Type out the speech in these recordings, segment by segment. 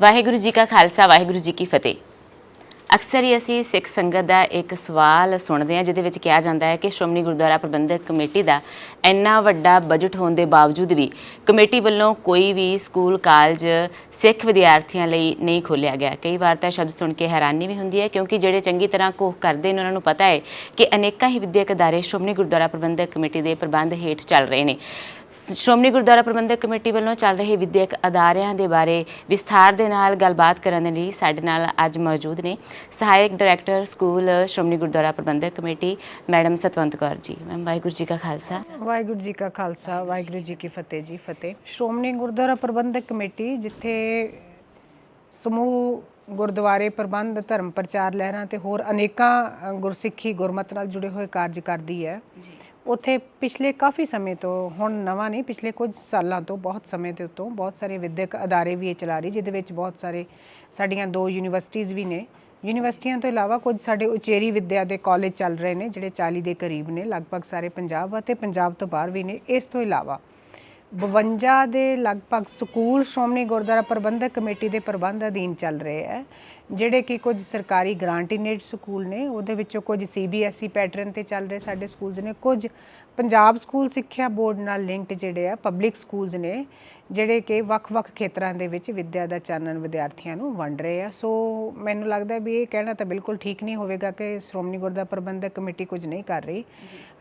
वाहिगुरू जी का खालसा वाहिगुरू जी की फतेह। अक्सर ही असी सिख संगत का एक सवाल सुनते हैं जिहदे विच कहा जाता है कि श्रोमणी गुरुद्वारा प्रबंधक कमेटी का इन्ना वड्डा बजट होने के बावजूद भी कमेटी वालों कोई भी स्कूल कालज सिख विद्यार्थियों लई नहीं खोलिया गया। कई बार तो शब्द सुन के हैरानी भी होंदी है क्योंकि जिहड़े चंगी तरह कोह करते हैं उन्होंने पता है कि अनेकों ही विद्यक अदारे श्रोमणी गुरुद्वारा प्रबंधक कमेटी के प्रबंध हेठ चल रहे हैं। श्रोमणी गुरुद्वारा प्रबंधक कमेटी वालों चल रहे विद्यक अदारियां के बारे विस्तार के नाल गलबात करने लई साडे नाल अज मौजूद ने सहायक डायरैक्टर स्कूल श्रोमणी गुरुद्वारा प्रबंधक committee madam Satwant Kaur ji. Ma'am Waheguru ji का खालसा वाहिगुरू जी का खालसा वाहिगुरू जी की फतेह जी। फतेह। श्रोमणी गुरुद्वारा प्रबंधक कमेटी जिथे समूह गुरुद्वारे प्रबंध धर्म प्रचार लहरां ते होर अनेकां गुरसिੱਖੀ गुरमत नाल जुड़े हुए कार्य करती है। उत्थे पिछले काफ़ी समय तो हुण नवां नहीं, पिछले कुछ सालों तो बहुत समय के उत्तों बहुत सारे विद्यक अदारे भी चला रही जिहदे विच बहुत सारे साडियां 2 यूनीवर्सिटीज़ भी ने। यूनीवर्सिटियां तो इलावा कुछ साडे उचेरी विद्या के कॉलेज चल रहे हैं जिहड़े 40 के करीब ने, लगभग सारे पंजाब अते पंजाब तो बाहर भी ने। इस तो इलावा 52 के लगभग स्कूल श्रोमणी गुरुद्वारा प्रबंधक कमेटी के प्रबंध अधीन चल रहे हैं ਜਿਹੜੇ कि कुछ सरकारी ग्रांटीनेड स्कूल ने, ਉਹਦੇ ਵਿੱਚੋਂ कुछ CBSE पैटर्न ਤੇ ਚੱਲ ਰਹੇ ਸਾਡੇ ਸਕੂਲਸ ਨੇ, ਕੁਝ ਪੰਜਾਬ ਸਕੂਲ ਸਿੱਖਿਆ ਬੋਰਡ ਨਾਲ ਲਿੰਕਡ ਜਿਹੜੇ ਆ ਪਬਲਿਕ ਸਕੂਲਸ ਨੇ ਜਿਹੜੇ ਕਿ ਵੱਖ-ਵੱਖ ਖੇਤਰਾਂ ਦੇ ਵਿੱਚ ਵਿੱਦਿਆ ਦਾ ਚਾਨਣ ਵਿਦਿਆਰਥੀਆਂ ਨੂੰ ਵੰਡ ਰਹੇ ਆ। ਸੋ ਮੈਨੂੰ ਲੱਗਦਾ ਵੀ ਇਹ ਕਹਿਣਾ ਤਾਂ ਬਿਲਕੁਲ ਠੀਕ ਨਹੀਂ ਹੋਵੇਗਾ ਕਿ ਸ਼੍ਰੋਮਣੀ ਗੁਰਦੁਆਰਾ ਪ੍ਰਬੰਧਕ ਕਮੇਟੀ ਕੁਝ ਨਹੀਂ ਕਰ ਰਹੀ।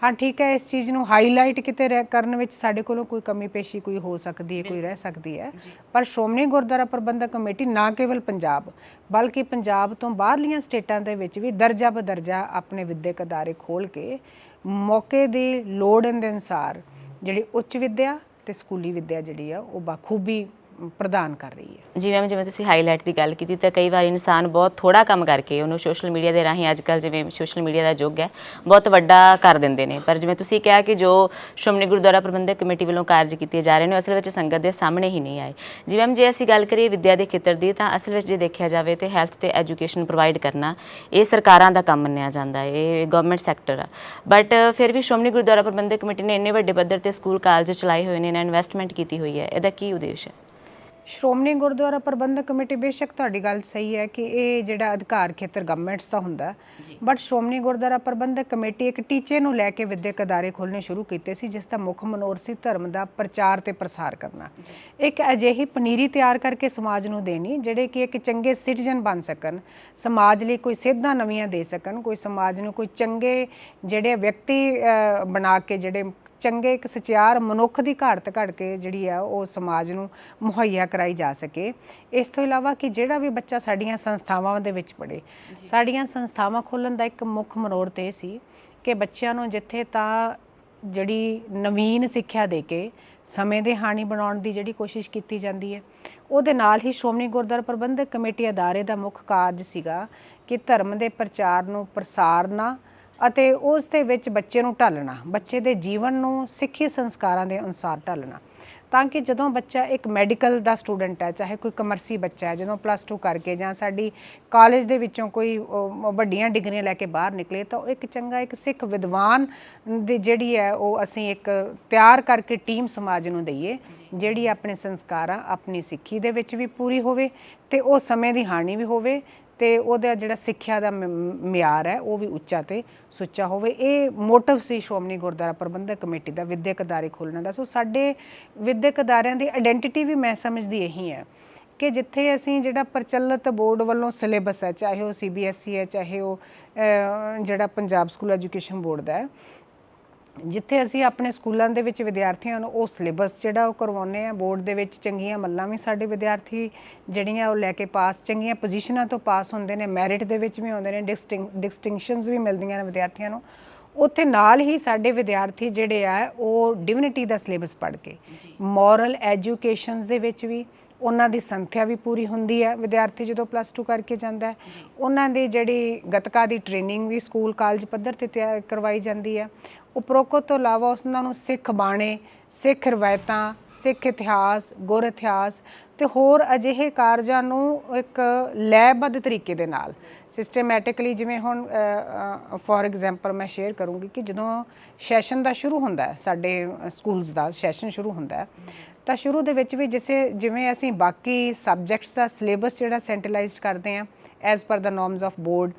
ਹਾਂ ਠੀਕ ਹੈ, ਇਸ ਚੀਜ਼ ਨੂੰ ਹਾਈਲਾਈਟ ਕਿਤੇ ਕਰਨ ਵਿੱਚ ਸਾਡੇ ਕੋਲੋਂ ਕੋਈ ਕਮੀ ਪੇਸ਼ੀ ਕੋਈ ਹੋ ਸਕਦੀ ਹੈ, ਕੋਈ ਰਹਿ ਸਕਦੀ ਹੈ, ਪਰ ਸ਼੍ਰੋਮਣੀ ਗੁਰਦੁਆਰਾ ਪ੍ਰਬੰਧਕ ਕਮੇਟੀ ਨਾ ਕੇਵਲ ਪੰਜਾਬ ਬਲਕਿ ਪੰਜਾਬ ਤੋਂ ਬਾਹਰਲੀਆਂ ਸਟੇਟਾਂ ਦੇ ਵਿੱਚ ਵੀ ਦਰਜਾ ਬਦਰਜਾ ਆਪਣੇ ਵਿੱਦਿਅਕ ਅਦਾਰੇ ਖੋਲ੍ਹ ਕੇ ਮੌਕੇ ਦੀ ਲੋੜ ਦੇ ਅਨੁਸਾਰ ਜਿਹੜੀ ਉੱਚ ਵਿੱਦਿਆ ਤੇ ਸਕੂਲੀ ਵਿੱਦਿਆ ਜਿਹੜੀ ਆ ਉਹ ਬਾਖੂਬੀ प्रदान कर रही है। जी मैम, जिवें तुसीं हाईलाइट की गल की तो कई बार इंसान बहुत थोड़ा काम करके उन्होंने सोशल मीडिया के राही अजकल जिवें सोशल मीडिया का युग है बहुत वड्डा कर देंदे ने, पर जिवें तुसीं कहा कि जो श्रोमणी गुरुद्वारा प्रबंधक कमेटी वालों कार्य किए जा रहे हैं असल में संगत के सामने ही नहीं आए। जी मैम, जे असीं गल करिए विद्या के खेत्र की तो असल में जे देखा जाए तो हैल्थ ते एजुकेशन प्रोवाइड करना ये सरकारां दा काम मन्निया जाता है, ये गवर्नमेंट सैक्टर आ, बट फिर भी श्रोमणी गुरुद्वारा प्रबंधक कमेटी ने इन्ने वड्डे पद्धर ते स्कूल कालज चलाए हुए ने, इन्वेस्टमेंट की हुई है, इहदा की उद्देश है? श्रोमणी गुरुद्वारा प्रबंधक कमेटी बेशक तुहाडी गल सही है कि ये जिहड़ा अधिकार खेतर गवर्नमेंट्स का हुंदा, बट श्रोमणी गुरुद्वारा प्रबंधक कमेटी एक टीचे नूं लैके विद्यक अदारे खोलने शुरू कीते सी जिसका मुख मनोरथ सी धर्म का प्रचार ते प्रसार करना, एक अजिही पनीरी तैयार करके समाज नूं देनी जिहड़े कि एक चंगे सिटीजन बन सकन, समाज लई कोई सेधां नवीआं दे सकन, कोई समाज नूं कोई चंगे जिहड़े व्यक्ति बना के जिहड़े चंगे एक सचियार मनुख की घाट घट के जिहड़ी आ वो समाज नूं मुहैया कराई जा सके। इस तो इलावा कि जिहड़ा भी बच्चा साडियां संस्थावां दे विच पढ़े, साडियां संस्थावां खोलण दा एक मुख मनोरथ ये सी कि बच्चों नूं जिथे तां जिहड़ी नवीन सिक्ख्या दे के समय दे हाणी बनाउण दी जिहड़ी कोशिश कीती जांदी है, ਉਹਦੇ ਨਾਲ ही श्रोमणी गुरुद्वारा प्रबंधक कमेटी अदारे का मुख कार्ज सीगा कि धर्म के प्रचार नूं प्रसारना ਅਤੇ ਉਸ ਦੇ ਵਿੱਚ ਬੱਚੇ ਨੂੰ ਢਾਲਣਾ, ਬੱਚੇ ਦੇ ਜੀਵਨ ਨੂੰ ਸਿੱਖੀ ਸੰਸਕਾਰਾਂ ਦੇ ਅਨੁਸਾਰ ਢਾਲਣਾ, ਤਾਂ ਕਿ ਜਦੋਂ ਬੱਚਾ ਇੱਕ ਮੈਡੀਕਲ ਦਾ ਸਟੂਡੈਂਟ ਹੈ, ਚਾਹੇ ਕੋਈ ਕਮਰਸੀ ਬੱਚਾ ਹੈ, ਜਦੋਂ +2 ਕਰਕੇ ਜਾਂ ਸਾਡੀ ਕਾਲਜ ਦੇ ਵਿੱਚੋਂ ਕੋਈ ਵੱਡੀਆਂ ਡਿਗਰੀਆਂ ਲੈ ਕੇ ਬਾਹਰ ਨਿਕਲੇ ਤਾਂ ਉਹ ਇੱਕ ਚੰਗਾ ਇੱਕ ਸਿੱਖ ਵਿਦਵਾਨ ਦੀ ਜਿਹੜੀ ਹੈ ਉਹ ਅਸੀਂ ਇੱਕ ਤਿਆਰ ਕਰਕੇ ਟੀਮ ਸਮਾਜ ਨੂੰ ਦਈਏ ਜਿਹੜੀ ਆਪਣੇ ਸੰਸਕਾਰਾਂ ਆਪਣੀ ਸਿੱਖੀ ਦੇ ਵਿੱਚ ਵੀ ਪੂਰੀ ਹੋਵੇ ਤੇ ਉਹ ਸਮੇਂ ਦੀ ਹਾਨੀ ਵੀ ਹੋਵੇ ਤੇ ਉਹਦਾ ਜਿਹੜਾ ਸਿੱਖਿਆ ਦਾ ਮਿਆਰ ਹੈ ਉਹ ਵੀ ਉੱਚਾ ਤੇ ਸੁੱਚਾ ਹੋਵੇ। ਇਹ ਮੋਟਿਵ ਸੀ ਸ਼੍ਰੋਮਣੀ ਗੁਰਦੁਆਰਾ ਪ੍ਰਬੰਧਕ ਕਮੇਟੀ ਦਾ ਵਿਦਿਅਕ ਅਦਾਰੇ ਖੋਲ੍ਹਣ ਦਾ। ਸੋ ਸਾਡੇ ਵਿਦਿਅਕ ਅਦਾਰਿਆਂ ਦੀ ਆਇਡੈਂਟੀਟੀ ਵੀ ਮੈਂ ਸਮਝਦੀ ਇਹੀ ਹੈ ਕਿ ਜਿੱਥੇ ਅਸੀਂ ਜਿਹੜਾ ਪ੍ਰਚਲਿਤ ਬੋਰਡ ਵੱਲੋਂ ਸਿਲੇਬਸ ਹੈ, ਚਾਹੇ ਉਹ CBSE ਹੈ, ਚਾਹੇ ਉਹ ਜਿਹੜਾ ਪੰਜਾਬ ਸਕੂਲ ਐਜੂਕੇਸ਼ਨ ਬੋਰਡ ਦਾ ਹੈ, ਜਿੱਥੇ ਅਸੀਂ ਆਪਣੇ ਸਕੂਲਾਂ ਦੇ ਵਿੱਚ ਵਿਦਿਆਰਥੀਆਂ ਨੂੰ ਉਹ ਸਿਲੇਬਸ ਜਿਹੜਾ ਉਹ ਕਰਵਾਉਂਦੇ ਆ, ਬੋਰਡ ਦੇ ਵਿੱਚ ਚੰਗੀਆਂ ਮੱਲਾਂ ਵੀ ਸਾਡੇ ਵਿਦਿਆਰਥੀ ਜਿਹੜੀਆਂ ਉਹ ਲੈ ਕੇ ਪਾਸ ਚੰਗੀਆਂ ਪੋਜੀਸ਼ਨਾਂ ਤੋਂ ਪਾਸ ਹੁੰਦੇ ਨੇ, ਮੈਰਿਟ ਦੇ ਵਿੱਚ ਵੀ ਆਉਂਦੇ ਨੇ, ਡਿਸਟਿੰਕਸ਼ਨਸ ਵੀ ਮਿਲਦੀਆਂ ਨੇ ਵਿਦਿਆਰਥੀਆਂ ਨੂੰ। ਉੱਥੇ ਨਾਲ ਹੀ ਸਾਡੇ ਵਿਦਿਆਰਥੀ ਜਿਹੜੇ ਆ ਉਹ ਡਿਵਿਨਿਟੀ ਦਾ ਸਿਲੇਬਸ ਪੜ੍ਹ ਕੇ ਮੋਰਲ ਐਜੂਕੇਸ਼ਨ ਦੇ ਵਿੱਚ ਵੀ ਉਹਨਾਂ ਦੀ ਸੰਥਿਆ ਵੀ ਪੂਰੀ ਹੁੰਦੀ ਹੈ। ਵਿਦਿਆਰਥੀ ਜਦੋਂ +2 ਕਰਕੇ ਜਾਂਦਾ ਉਹਨਾਂ ਦੀ ਜਿਹੜੀ ਗੱਤਕਾ ਦੀ ਟ੍ਰੇਨਿੰਗ ਵੀ ਸਕੂਲ ਕਾਲਜ ਪੱਧਰ 'ਤੇ ਤਿਆਰ ਕਰਵਾਈ ਜਾਂਦੀ ਹੈ। ਉਪਰੋਕਤ ਤੋਂ ਇਲਾਵਾ ਉਹਨਾਂ ਨੂੰ ਸਿੱਖ ਬਾਣੇ, ਸਿੱਖ ਰਵਾਇਤਾਂ, ਸਿੱਖ ਇਤਿਹਾਸ, ਗੁਰ ਇਤਿਹਾਸ ਤੇ ਹੋਰ ਅਜਿਹੇ ਕਾਰਜਾਂ ਨੂੰ ਇੱਕ ਲੈਅਬੱਧ ਤਰੀਕੇ ਦੇ ਨਾਲ ਸਿਸਟਮੈਟਿਕਲੀ, ਜਿਵੇਂ ਹੁਣ ਫੋਰ ਐਗਜ਼ਾਮਪਲ ਮੈਂ ਸ਼ੇਅਰ ਕਰੂੰਗੀ ਕਿ ਜਦੋਂ ਸੈਸ਼ਨ ਦਾ ਸ਼ੁਰੂ ਹੁੰਦਾ ਹੈ, ਸਾਡੇ ਸਕੂਲਸ ਦਾ ਸੈਸ਼ਨ ਸ਼ੁਰੂ ਹੁੰਦਾ ਹੈ ਤਾਂ ਸ਼ੁਰੂ ਦੇ ਵਿੱਚ ਵੀ ਜਿਵੇਂ ਅਸੀਂ ਬਾਕੀ ਸਬਜੈਕਟਸ ਦਾ ਸਿਲੇਬਸ ਜਿਹੜਾ ਸੈਂਟਰਲਾਈਜ਼ਡ ਕਰਦੇ ਹਾਂ as per the norms of board,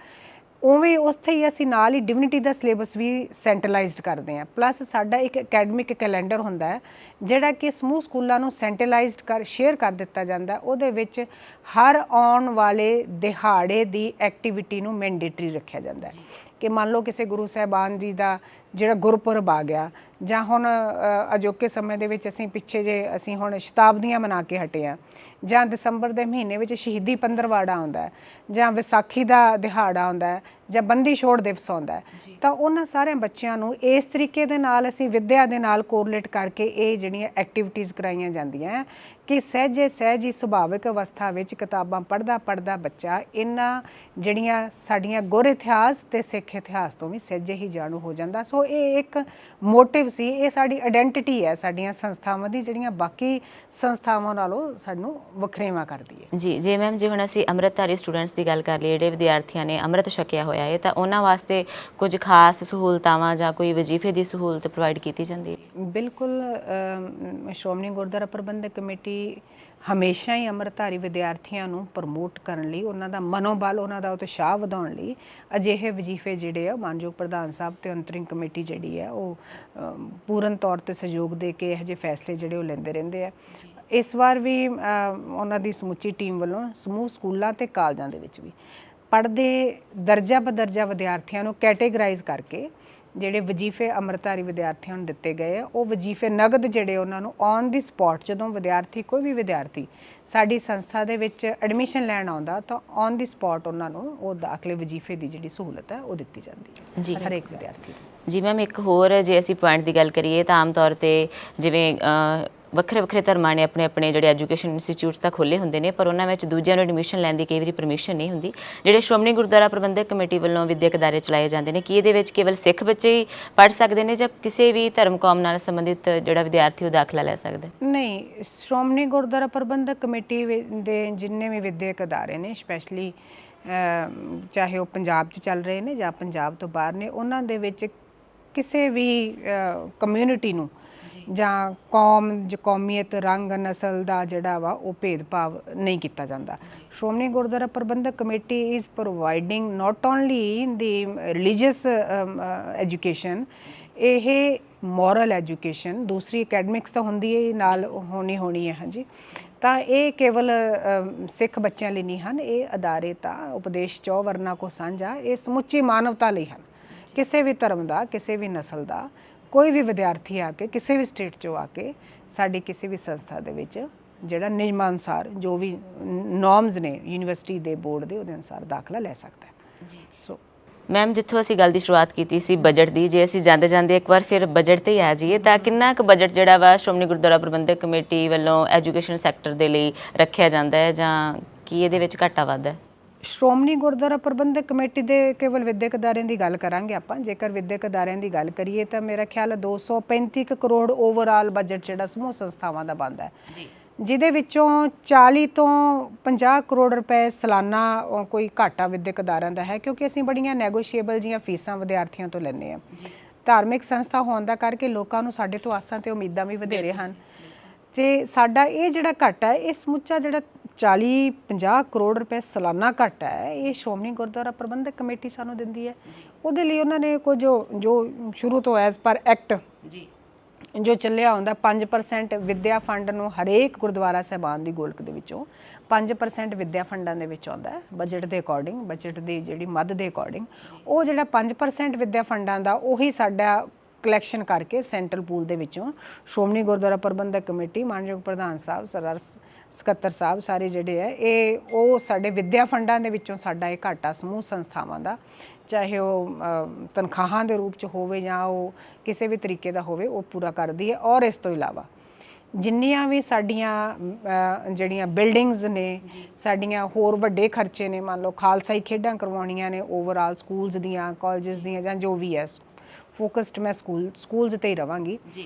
ਉਵੇਂ ਉੱਥੇ ਹੀ ਅਸੀਂ ਨਾਲ ਹੀ ਡਿਵਿਨਿਟੀ ਦਾ ਸਿਲੇਬਸ ਵੀ ਸੈਂਟਰਲਾਈਜ਼ਡ ਕਰਦੇ ਹਾਂ। ਪਲੱਸ ਸਾਡਾ ਇੱਕ ਅਕੈਡਮਿਕ ਕੈਲੰਡਰ ਹੁੰਦਾ ਹੈ ਜਿਹੜਾ ਕਿ ਸਮੂਹ ਸਕੂਲਾਂ ਨੂੰ ਸੈਂਟਰਲਾਈਜ਼ਡ ਸ਼ੇਅਰ ਕਰ ਦਿੱਤਾ ਜਾਂਦਾ। ਉਹਦੇ ਵਿੱਚ ਹਰ ਆਉਣ ਵਾਲੇ ਦਿਹਾੜੇ ਦੀ ਐਕਟੀਵਿਟੀ ਨੂੰ ਮੈਂਡੇਟਰੀ ਰੱਖਿਆ ਜਾਂਦਾ ਹੈ ਕਿ ਮੰਨ ਲਓ ਕਿਸੇ ਗੁਰੂ ਸਾਹਿਬਾਨ ਜੀ ਦਾ ਜਿਹੜਾ ਗੁਰਪੁਰਬ ਆ ਗਿਆ, ਜਾਂ ਹੁਣ ਅਜੋਕੇ ਸਮੇਂ ਦੇ ਵਿੱਚ ਅਸੀਂ ਹੁਣ ਸ਼ਤਾਬਦੀਆਂ ਮਨਾ ਕੇ ਹਟੇ ਹਾਂ, ਜਾਂ ਦਸੰਬਰ ਦੇ ਮਹੀਨੇ ਵਿੱਚ ਸ਼ਹੀਦੀ ਪੰਦਰਵਾੜਾ ਆਉਂਦਾ, ਜਾਂ ਵਿਸਾਖੀ ਦਾ ਦਿਹਾੜਾ ਆਉਂਦਾ, ਜਾਂ ਬੰਦੀ ਛੋੜ ਦਿਵਸ ਆਉਂਦਾ, ਤਾਂ ਉਹਨਾਂ ਸਾਰਿਆਂ ਬੱਚਿਆਂ ਨੂੰ ਇਸ ਤਰੀਕੇ ਦੇ ਨਾਲ ਅਸੀਂ ਵਿੱਦਿਆ ਦੇ ਨਾਲ ਕੋਰਿਲੇਟ ਕਰਕੇ ਇਹ ਜਿਹੜੀਆਂ ਐਕਟੀਵਿਟੀਜ਼ ਕਰਾਈਆਂ ਜਾਂਦੀਆਂ ਕਿ ਸਹਿਜ ਹੀ ਸੁਭਾਵਿਕ ਅਵਸਥਾ ਵਿੱਚ ਕਿਤਾਬਾਂ ਪੜ੍ਹਦਾ ਬੱਚਾ ਇਹਨਾਂ ਜਿਹੜੀਆਂ ਸਾਡੀਆਂ ਗੁਰ ਇਤਿਹਾਸ ਤੇ ਸਿੱਖ ਇਤਿਹਾਸ ਤੋਂ ਵੀ ਸਹਿਜੇ ਹੀ ਜਾਣੂ ਹੋ ਜਾਂਦਾ। ਸੋ ਇਹ ਇੱਕ ਮੋਟਿਵ ਸੀ, ਇਹ ਸਾਡੀ ਆਇਡੈਂਟੀਟੀ ਹੈ ਸਾਡੀਆਂ ਸੰਸਥਾਵਾਂ ਦੀ, ਜਿਹੜੀਆਂ ਬਾਕੀ ਸੰਸਥਾਵਾਂ ਨਾਲੋਂ ਸਾਨੂੰ ਵੱਖਰੇਵਾਂ ਕਰਦੀ ਹੈ। ਜੀ ਜੀ ਮੈਮ, ਜੇ ਹੁਣ ਅਸੀਂ ਅੰਮ੍ਰਿਤਧਾਰੀ ਸਟੂਡੈਂਟਸ ਦੀ ਗੱਲ ਕਰ ਲਈਏ, ਜਿਹੜੇ ਵਿਦਿਆਰਥੀਆਂ ਨੇ ਅੰਮ੍ਰਿਤ ਛਕਿਆ ਹੋਇਆ ਹੈ, ਤਾਂ ਉਹਨਾਂ ਵਾਸਤੇ ਕੁਝ ਖਾਸ ਸਹੂਲਤਾਵਾਂ ਜਾਂ ਕੋਈ ਵਜ਼ੀਫੇ ਦੀ ਸਹੂਲਤ ਪ੍ਰੋਵਾਈਡ ਕੀਤੀ ਜਾਂਦੀ ਹੈ? ਬਿਲਕੁਲ, ਸ਼੍ਰੋਮਣੀ ਗੁਰਦੁਆਰਾ ਪ੍ਰਬੰਧਕ ਕਮੇਟੀ ਹਮੇਸ਼ਾ ਹੀ ਅੰਮ੍ਰਿਤਧਾਰੀ ਵਿਦਿਆਰਥੀਆਂ ਨੂੰ ਪ੍ਰਮੋਟ ਕਰਨ ਲਈ, ਉਹਨਾਂ ਦਾ ਮਨੋਬਲ, ਉਹਨਾਂ ਦਾ ਉਤਸ਼ਾਹ ਵਧਾਉਣ ਲਈ ਅਜਿਹੇ ਵਜ਼ੀਫੇ ਜਿਹੜੇ ਆ ਮਾਨਯੋਗ ਪ੍ਰਧਾਨ ਸਾਹਿਬ ਤੇ ਅੰਤਰਿੰਗ ਕਮੇਟੀ ਜਿਹੜੀ ਹੈ ਉਹ ਪੂਰਨ ਤੌਰ ਤੇ ਸਹਿਯੋਗ ਦੇ ਕੇ ਇਹੋ ਜਿਹੇ ਫੈਸਲੇ ਜਿਹੜੇ ਉਹ ਲੈਂਦੇ ਰਹਿੰਦੇ ਆ। ਇਸ ਵਾਰ ਵੀ ਉਹਨਾਂ ਦੀ ਸਮੁੱਚੀ ਟੀਮ ਵੱਲੋਂ ਸਮੂਹ ਸਕੂਲਾਂ ਤੇ ਕਾਲਜਾਂ ਦੇ ਵਿੱਚ ਵੀ ਪੜ੍ਹਦੇ ਦਰਜਾ ਬਦਰਜਾ ਵਿਦਿਆਰਥੀਆਂ ਨੂੰ ਕੈਟੇਗਰਾਈਜ਼ ਕਰਕੇ ਜਿਹੜੇ ਵਜ਼ੀਫੇ ਅੰਮ੍ਰਿਤਧਾਰੀ ਵਿਦਿਆਰਥੀਆਂ ਨੂੰ ਦਿੱਤੇ ਗਏ ਆ, ਉਹ ਵਜ਼ੀਫੇ ਨਗਦ ਜਿਹੜੇ ਉਹਨਾਂ ਨੂੰ ਔਨ ਦੀ ਸਪੌਟ, ਜਦੋਂ ਕੋਈ ਵੀ ਵਿਦਿਆਰਥੀ ਸਾਡੀ ਸੰਸਥਾ ਦੇ ਵਿੱਚ ਐਡਮਿਸ਼ਨ ਲੈਣ ਆਉਂਦਾ ਤਾਂ ਔਨ ਦੀ ਸਪੌਟ ਉਹਨਾਂ ਨੂੰ ਉਹ ਦਾਖਲੇ ਵਜ਼ੀਫੇ ਦੀ ਜਿਹੜੀ ਸਹੂਲਤ ਹੈ ਉਹ ਦਿੱਤੀ ਜਾਂਦੀ ਹੈ ਜੀ ਹਰੇਕ ਵਿਦਿਆਰਥੀ ਨੂੰ। ਜੀ ਮੈਮ, ਇੱਕ ਹੋਰ ਜੇ ਅਸੀਂ ਪੁਆਇੰਟ ਦੀ ਗੱਲ ਕਰੀਏ ਤਾਂ ਆਮ ਤੌਰ ਤੇ ਜਿਵੇਂ ਵੱਖਰੇ ਧਰਮਾਂ ਨੇ ਆਪਣੇ ਜਿਹੜੇ ਐਜੂਕੇਸ਼ਨ ਇੰਸਟੀਚਿਊਟਸ ਤਾਂ ਖੋਲ੍ਹੇ ਹੁੰਦੇ ਨੇ, ਪਰ ਉਹਨਾਂ ਵਿੱਚ ਦੂਜਿਆਂ ਨੂੰ ਐਡਮਿਸ਼ਨ ਲੈਣ ਦੀ ਕਈ ਵਾਰੀ ਪਰਮਿਸ਼ਨ ਨਹੀਂ ਹੁੰਦੀ। ਜਿਹੜੇ ਸ਼੍ਰੋਮਣੀ ਗੁਰਦੁਆਰਾ ਪ੍ਰਬੰਧਕ ਕਮੇਟੀ ਵੱਲੋਂ ਵਿੱਦਿਅਕ ਅਦਾਰੇ ਚਲਾਏ ਜਾਂਦੇ ਨੇ, ਕੀ ਇਹਦੇ ਵਿੱਚ ਕੇਵਲ ਸਿੱਖ ਬੱਚੇ ਹੀ ਪੜ੍ਹ ਸਕਦੇ ਨੇ ਜਾਂ ਕਿਸੇ ਵੀ ਧਰਮ ਕੌਮ ਨਾਲ ਸੰਬੰਧਿਤ ਜਿਹੜਾ ਵਿਦਿਆਰਥੀ ਉਹ ਦਾਖਲਾ ਲੈ ਸਕਦਾ? ਨਹੀਂ, ਸ਼੍ਰੋਮਣੀ ਗੁਰਦੁਆਰਾ ਪ੍ਰਬੰਧਕ ਕਮੇਟੀ ਦੇ ਜਿੰਨੇ ਵੀ ਵਿੱਦਿਅਕ ਅਦਾਰੇ ਨੇ, ਸਪੈਸ਼ਲੀ ਚਾਹੇ ਉਹ ਪੰਜਾਬ 'ਚ ਚੱਲ ਰਹੇ ਨੇ ਜਾਂ ਪੰਜਾਬ ਤੋਂ ਬਾਹਰ ਨੇ, ਉਹਨਾਂ ਦੇ ਵਿੱਚ ਕਿਸੇ ਵੀ ਕਮਿਊਨਿਟੀ ਨੂੰ ਜਾਂ ਕੌਮੀਅਤ, ਰੰਗ, ਨਸਲ ਦਾ ਜਿਹੜਾ ਵਾ ਉਹ ਭੇਦਭਾਵ ਨਹੀਂ ਕੀਤਾ ਜਾਂਦਾ। Shiromani Gurdwara Parbandhak committee is providing not only the religious education, ਇਹ ਮੋਰਲ ਐਜੂਕੇਸ਼ਨ, ਦੂਸਰੀ ਅਕੈਡਮਿਕਸ ਤਾਂ ਹੁੰਦੀ ਹੈ ਨਾਲ ਹੋਣੀ ਹੈ। ਹਾਂਜੀ, ਤਾਂ ਇਹ ਕੇਵਲ ਸਿੱਖ ਬੱਚਿਆਂ ਲਈ ਨਹੀਂ ਹਨ, ਇਹ ਅਦਾਰੇ ਤਾਂ ਉਪਦੇਸ਼ ਚੌ ਵਰਨਾ ਕੋ ਸਾਂਝਾ, ਇਹ ਸਮੁੱਚੀ ਮਾਨਵਤਾ ਲਈ ਹਨ। ਕਿਸੇ ਵੀ ਧਰਮ ਦਾ, ਕਿਸੇ ਵੀ ਨਸਲ ਦਾ ਕੋਈ ਵੀ ਵਿਦਿਆਰਥੀ ਆ ਕੇ, ਕਿਸੇ ਵੀ ਸਟੇਟ 'ਚੋਂ ਆ ਕੇ ਸਾਡੀ ਕਿਸੇ ਵੀ ਸੰਸਥਾ ਦੇ ਵਿੱਚ ਜਿਹੜਾ ਨਿਯਮਾਂ ਅਨੁਸਾਰ ਜੋ ਵੀ ਨੋਰਮਸ ਨੇ ਯੂਨੀਵਰਸਿਟੀ ਦੇ ਬੋਰਡ ਦੇ, ਉਹਦੇ ਅਨੁਸਾਰ ਦਾਖਲਾ ਲੈ ਸਕਦਾ ਹੈ। ਜੀ ਸੋ ਮੈਮ, ਜਿੱਥੋਂ ਅਸੀਂ ਗੱਲ ਦੀ ਸ਼ੁਰੂਆਤ ਕੀਤੀ ਸੀ ਬਜਟ ਦੀ, ਜੇ ਅਸੀਂ ਜਾਂਦੇ ਇੱਕ ਵਾਰ ਫਿਰ ਬਜਟ 'ਤੇ ਹੀ ਆ ਜਾਈਏ ਤਾਂ ਕਿੰਨਾ ਕੁ ਬਜਟ ਜਿਹੜਾ ਵਾ ਸ਼੍ਰੋਮਣੀ ਗੁਰਦੁਆਰਾ ਪ੍ਰਬੰਧਕ ਕਮੇਟੀ ਵੱਲੋਂ ਐਜੂਕੇਸ਼ਨ ਸੈਕਟਰ ਦੇ ਲਈ ਰੱਖਿਆ ਜਾਂਦਾ ਹੈ, ਜਾਂ ਕੀ ਇਹਦੇ ਵਿੱਚ ਘਾਟਾ ਵਾਧਾ ਹੈ? ਸ਼੍ਰੋਮਣੀ ਗੁਰਦੁਆਰਾ ਪ੍ਰਬੰਧਕ ਕਮੇਟੀ ਦੇ ਕੇਵਲ ਵਿੱਦਿਅਕ ਅਦਾਰਿਆਂ ਦੀ ਗੱਲ ਕਰਾਂਗੇ ਆਪਾਂ। ਜੇਕਰ ਵਿੱਦਿਅਕ ਅਦਾਰਿਆਂ ਦੀ ਗੱਲ ਕਰੀਏ ਤਾਂ ਮੇਰਾ ਖਿਆਲ 235 ਕਰੋੜ ਓਵਰਆਲ ਬਜਟ ਜਿਹੜਾ ਸਮੂਹ ਸੰਸਥਾਵਾਂ ਦਾ ਬਣਦਾ ਹੈ, ਜਿਹਦੇ ਵਿੱਚੋਂ 40 ਤੋਂ 50 ਕਰੋੜ ਰੁਪਏ ਸਾਲਾਨਾ ਕੋਈ ਘਾਟਾ ਵਿੱਦਿਅਕ ਅਦਾਰਿਆਂ ਦਾ ਹੈ, ਕਿਉਂਕਿ ਅਸੀਂ ਬੜੀਆਂ ਨੈਗੋਸ਼ੀਏਬਲ ਜੀਆਂ ਫੀਸਾਂ ਵਿਦਿਆਰਥੀਆਂ ਤੋਂ ਲੈਂਦੇ ਹਾਂ। ਧਾਰਮਿਕ ਸੰਸਥਾ ਹੋਣ ਦਾ ਕਰਕੇ ਲੋਕਾਂ ਨੂੰ ਸਾਡੇ ਤੋਂ ਆਸਾਂ ਤੇ ਉਮੀਦਾਂ ਵੀ ਵਧੇਰੇ ਹਨ, ਤੇ ਸਾਡਾ ਇਹ ਜਿਹੜਾ ਘਾਟਾ ਹੈ, ਇਹ ਸਮੁੱਚਾ ਜਿਹੜਾ 40-50 ਕਰੋੜ ਰੁਪਏ ਸਾਲਾਨਾ ਘਾਟਾ ਹੈ, ਇਹ ਸ਼੍ਰੋਮਣੀ ਗੁਰਦੁਆਰਾ ਪ੍ਰਬੰਧਕ ਕਮੇਟੀ ਸਾਨੂੰ ਦਿੰਦੀ ਹੈ। ਉਹਦੇ ਲਈ ਉਹਨਾਂ ਨੇ ਕੁਝ ਜੋ ਸ਼ੁਰੂ ਤੋਂ ਐਜ਼ ਪਰ ਐਕਟ ਜੋ ਚੱਲਿਆ ਹੁੰਦਾ, 5% ਵਿੱਦਿਆ ਫੰਡ ਨੂੰ ਹਰੇਕ ਗੁਰਦੁਆਰਾ ਸਾਹਿਬਾਨ ਦੀ ਗੋਲਕ ਦੇ ਵਿੱਚੋਂ 5% ਵਿੱਦਿਆ ਫੰਡਾਂ ਦੇ ਵਿੱਚ ਆਉਂਦਾ ਹੈ ਬਜਟ ਦੇ ਅਕੋਰਡਿੰਗ, ਬਜਟ ਦੀ ਜਿਹੜੀ ਮੱਦ ਦੇ ਅਕੋਰਡਿੰਗ। ਉਹ ਜਿਹੜਾ 5% ਵਿੱਦਿਆ ਫੰਡਾਂ ਦਾ ਉਹੀ ਸਾਡਾ ਕਲੈਕਸ਼ਨ ਕਰਕੇ ਸੈਂਟਰਲ ਪੂਲ ਦੇ ਵਿੱਚੋਂ ਸ਼੍ਰੋਮਣੀ ਗੁਰਦੁਆਰਾ ਪ੍ਰਬੰਧਕ ਕਮੇਟੀ, ਮਾਨਯੋਗ ਪ੍ਰਧਾਨ ਸਾਹਿਬ, ਸਰਦਾਰ ਸਕੱਤਰ ਸਾਹਿਬ ਸਾਰੇ ਜਿਹੜੇ ਹੈ, ਇਹ ਉਹ ਸਾਡੇ ਵਿੱਦਿਆ ਫੰਡਾਂ ਦੇ ਵਿੱਚੋਂ ਸਾਡਾ ਇਹ ਘਾਟਾ ਸਮੂਹ ਸੰਸਥਾਵਾਂ ਦਾ, ਚਾਹੇ ਉਹ ਤਨਖਾਹਾਂ ਦੇ ਰੂਪ 'ਚ ਹੋਵੇ ਜਾਂ ਉਹ ਕਿਸੇ ਵੀ ਤਰੀਕੇ ਦਾ ਹੋਵੇ, ਉਹ ਪੂਰਾ ਕਰਦੀ ਹੈ। ਔਰ ਇਸ ਤੋਂ ਇਲਾਵਾ ਜਿੰਨੀਆਂ ਵੀ ਸਾਡੀਆਂ ਜਿਹੜੀਆਂ ਬਿਲਡਿੰਗਸ ਨੇ, ਸਾਡੀਆਂ ਹੋਰ ਵੱਡੇ ਖਰਚੇ ਨੇ, ਮੰਨ ਲਓ ਖਾਲਸਾਈ ਖੇਡਾਂ ਕਰਵਾਉਣੀਆਂ ਨੇ ਓਵਰਆਲ ਸਕੂਲਸ ਦੀਆਂ, ਕਾਲਜਸ ਦੀਆਂ, ਜਾਂ ਜੋ ਵੀ ਹੈ, ਫੋਕਸਡ ਮੈਂ ਸਕੂਲਸ ਤੇ ਹੀ ਰਵਾਂਗੀ,